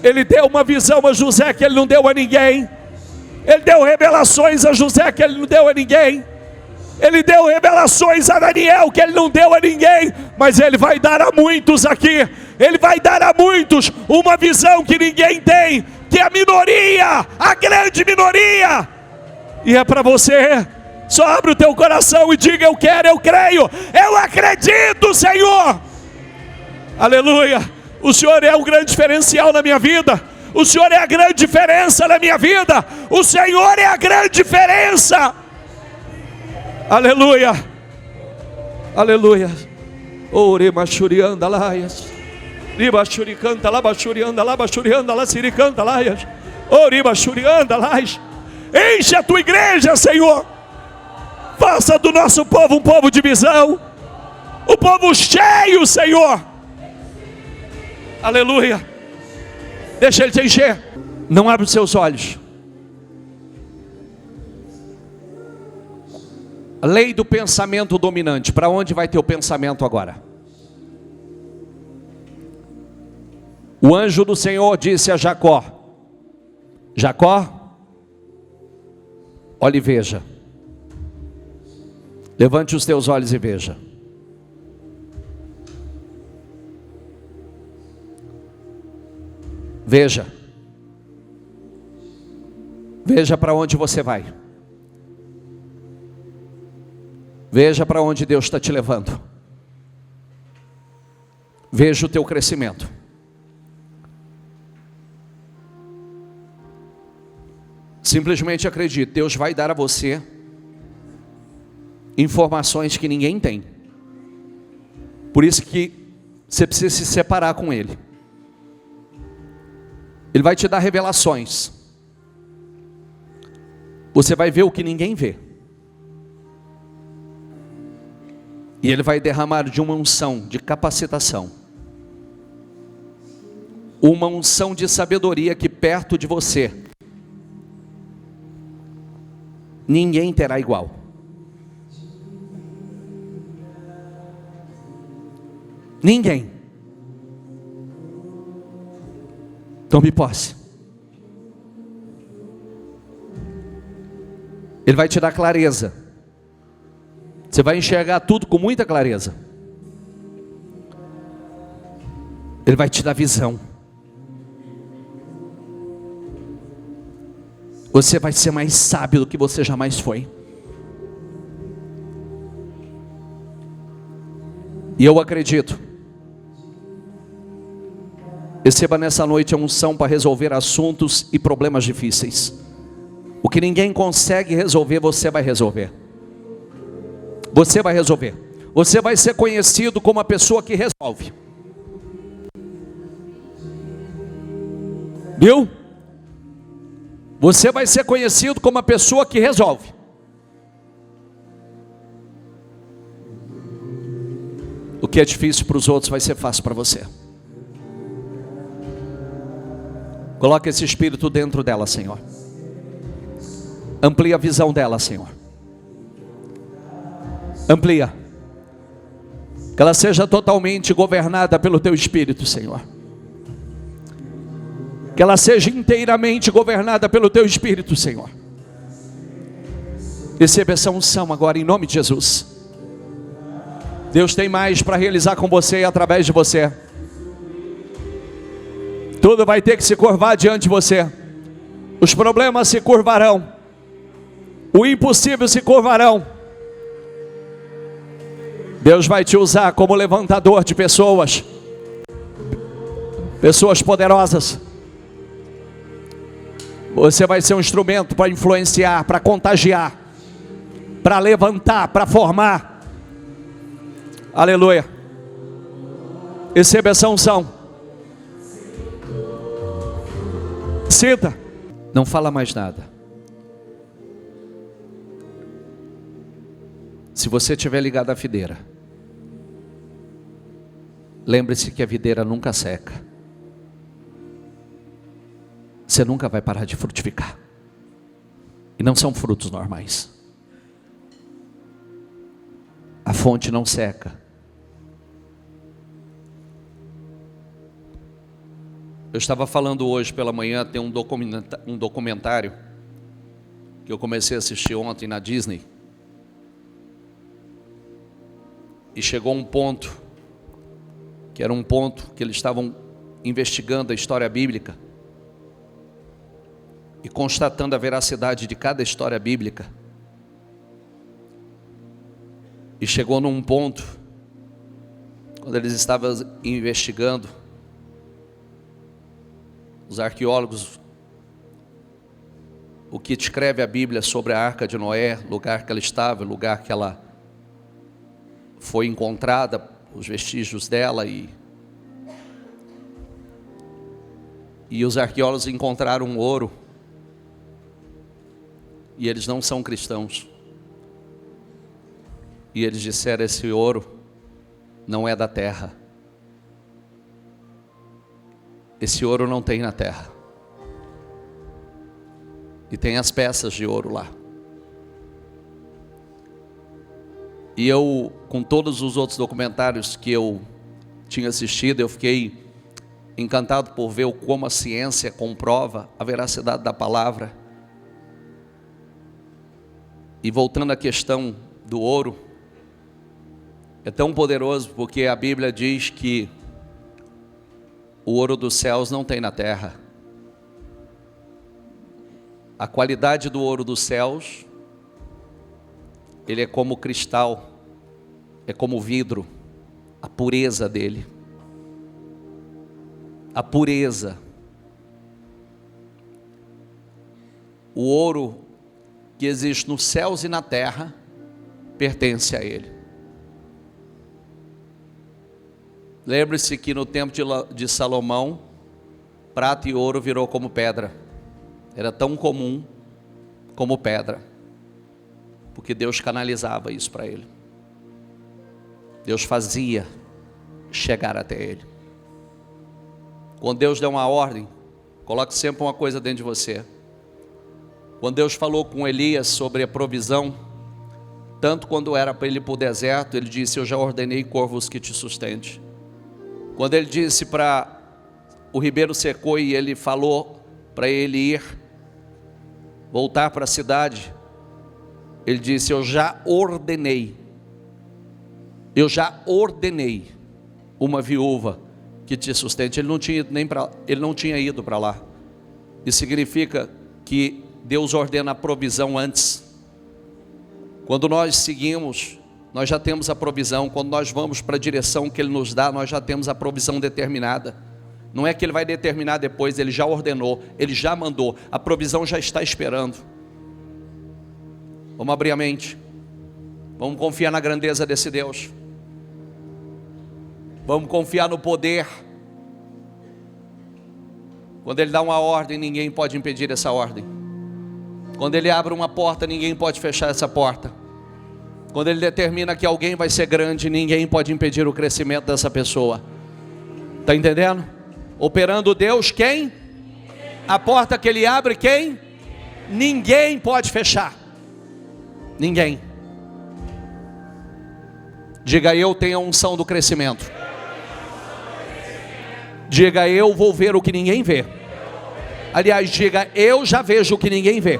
Ele deu uma visão a José que ele não deu a ninguém. Ele deu revelações a José que ele não deu a ninguém. Ele deu revelações a Daniel que ele não deu a ninguém. Mas ele vai dar a muitos aqui. Ele vai dar a muitos uma visão que ninguém tem, que é a minoria, a grande minoria. E é para você. Só abre o teu coração e diga: eu quero, eu creio, eu acredito, Senhor. Aleluia. O Senhor é o grande diferencial na minha vida. O Senhor é a grande diferença na minha vida. O Senhor é a grande diferença. Aleluia. Aleluia. Ore machurianda laias. Riba churicanta lá bachurianda lá bachurianda lá siricanta laias. Ore machurianda laias. Enche a tua igreja, Senhor. Faça do nosso povo um povo de visão, um povo cheio, Senhor. Aleluia. Deixa Ele te encher. Não abre os seus olhos. A lei do pensamento dominante. Para onde vai teu pensamento agora? O anjo do Senhor disse a Jacó: Jacó, olhe e veja. Levante os teus olhos e veja. Veja. Veja para onde você vai. Veja para onde Deus está te levando. Veja o teu crescimento. Simplesmente acredite, Deus vai dar a você informações que ninguém tem. Por isso que você precisa se separar com Ele. Ele vai te dar revelações. Você vai ver o que ninguém vê. E Ele vai derramar de uma unção de capacitação, uma unção de sabedoria que perto de você ninguém terá igual. Ninguém. Tome posse. Ele vai te dar clareza. Você vai enxergar tudo com muita clareza. Ele vai te dar visão. Você vai ser mais sábio do que você jamais foi. E eu acredito. Receba nessa noite a unção para resolver assuntos e problemas difíceis. O que ninguém consegue resolver, você vai resolver. Você vai resolver. Você vai ser conhecido como a pessoa que resolve. Viu? Você vai ser conhecido como a pessoa que resolve. O que é difícil para os outros vai ser fácil para você. Coloque esse espírito dentro dela, Senhor. Amplia a visão dela, Senhor. Amplia. Que ela seja totalmente governada pelo Teu Espírito, Senhor. Que ela seja inteiramente governada pelo Teu Espírito, Senhor. Receba essa unção agora em nome de Jesus. Deus tem mais para realizar com você e através de você. Tudo vai ter que se curvar diante de você. Os problemas se curvarão. O impossível se curvarão. Deus vai te usar como levantador de pessoas. Pessoas poderosas. Você vai ser um instrumento para influenciar, para contagiar, para levantar, para formar. Aleluia. Receba essa unção. Sinta. Não fala mais nada. Se você estiver ligado à videira, lembre-se que a videira nunca seca. Você nunca vai parar de frutificar. E não são frutos normais. A fonte não seca. Eu estava falando hoje pela manhã, tem um documentário que eu comecei a assistir ontem na Disney. E chegou um ponto, que era um ponto que eles estavam investigando a história bíblica e constatando a veracidade de cada história bíblica. E chegou num ponto, quando eles estavam investigando, os arqueólogos, o que descreve a Bíblia sobre a Arca de Noé, lugar que ela estava, lugar que ela foi encontrada, os vestígios dela, e os arqueólogos encontraram ouro, e eles não são cristãos, e eles disseram: esse ouro não é da terra, esse ouro não tem na terra. E tem as peças de ouro lá. E eu, com todos os outros documentários que eu tinha assistido, eu fiquei encantado por ver como a ciência comprova a veracidade da palavra. E voltando à questão do ouro, é tão poderoso porque a Bíblia diz que o ouro dos céus não tem na terra. A qualidade do ouro dos céus, ele é como cristal, é como vidro, a pureza dele. A pureza. O ouro que existe nos céus e na terra pertence a ele. Lembre-se que no tempo de Salomão, prata e ouro virou como pedra. Era tão comum como pedra, porque Deus canalizava isso para ele. Deus fazia chegar até ele. Quando Deus deu uma ordem, coloque sempre uma coisa dentro de você. Quando Deus falou com Elias sobre a provisão, tanto quando era para ele ir para o deserto, ele disse: eu já ordenei corvos que te sustente. Quando ele disse para o ribeiro secou e ele falou para ele ir, voltar para a cidade, ele disse: eu já ordenei uma viúva que te sustente. Ele não tinha ido para lá. Isso significa que Deus ordena a provisão antes. Quando nós seguimos, nós já temos a provisão. Quando nós vamos para a direção que Ele nos dá, nós já temos a provisão determinada. Não é que Ele vai determinar depois, Ele já ordenou, Ele já mandou, a provisão já está esperando. Vamos abrir a mente, vamos confiar na grandeza desse Deus, vamos confiar no poder. Quando Ele dá uma ordem, ninguém pode impedir essa ordem. Quando Ele abre uma porta, ninguém pode fechar essa porta. Quando Ele determina que alguém vai ser grande, ninguém pode impedir o crescimento dessa pessoa. Está entendendo? Operando Deus, quem? A porta que Ele abre, quem? Ninguém pode fechar. Ninguém. Diga: eu tenho a unção do crescimento. Diga: eu vou ver o que ninguém vê. Aliás, diga: eu já vejo o que ninguém vê.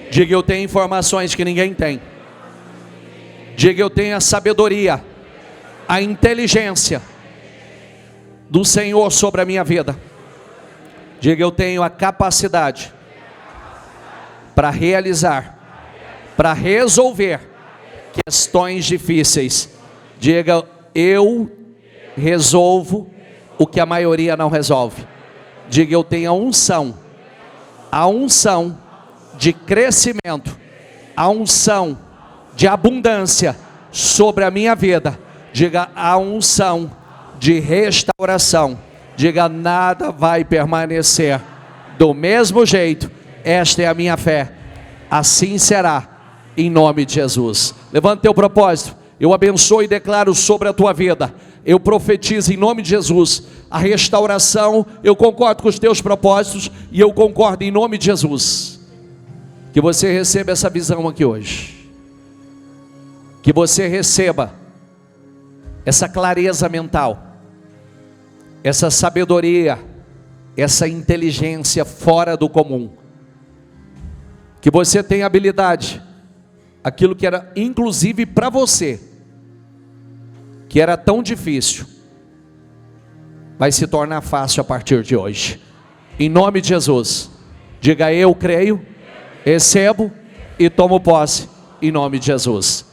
Diga: eu tenho informações que ninguém tem. Diga: eu tenho a sabedoria, a inteligência do Senhor sobre a minha vida. Diga: eu tenho a capacidade para realizar, para resolver questões difíceis. Diga: eu resolvo o que a maioria não resolve. Diga: eu tenho a unção de crescimento, a unção de abundância sobre a minha vida. Diga: a unção de restauração. Diga: nada vai permanecer do mesmo jeito. Esta é a minha fé, assim será, em nome de Jesus. Levanta teu propósito. Eu abençoo e declaro sobre a tua vida, eu profetizo em nome de Jesus a restauração. Eu concordo com os teus propósitos e eu concordo em nome de Jesus que você receba essa visão aqui hoje, que você receba essa clareza mental, essa sabedoria, essa inteligência fora do comum, que você tenha habilidade, aquilo que era inclusive para você, que era tão difícil, vai se tornar fácil a partir de hoje, em nome de Jesus. Diga: eu creio, recebo e tomo posse, em nome de Jesus.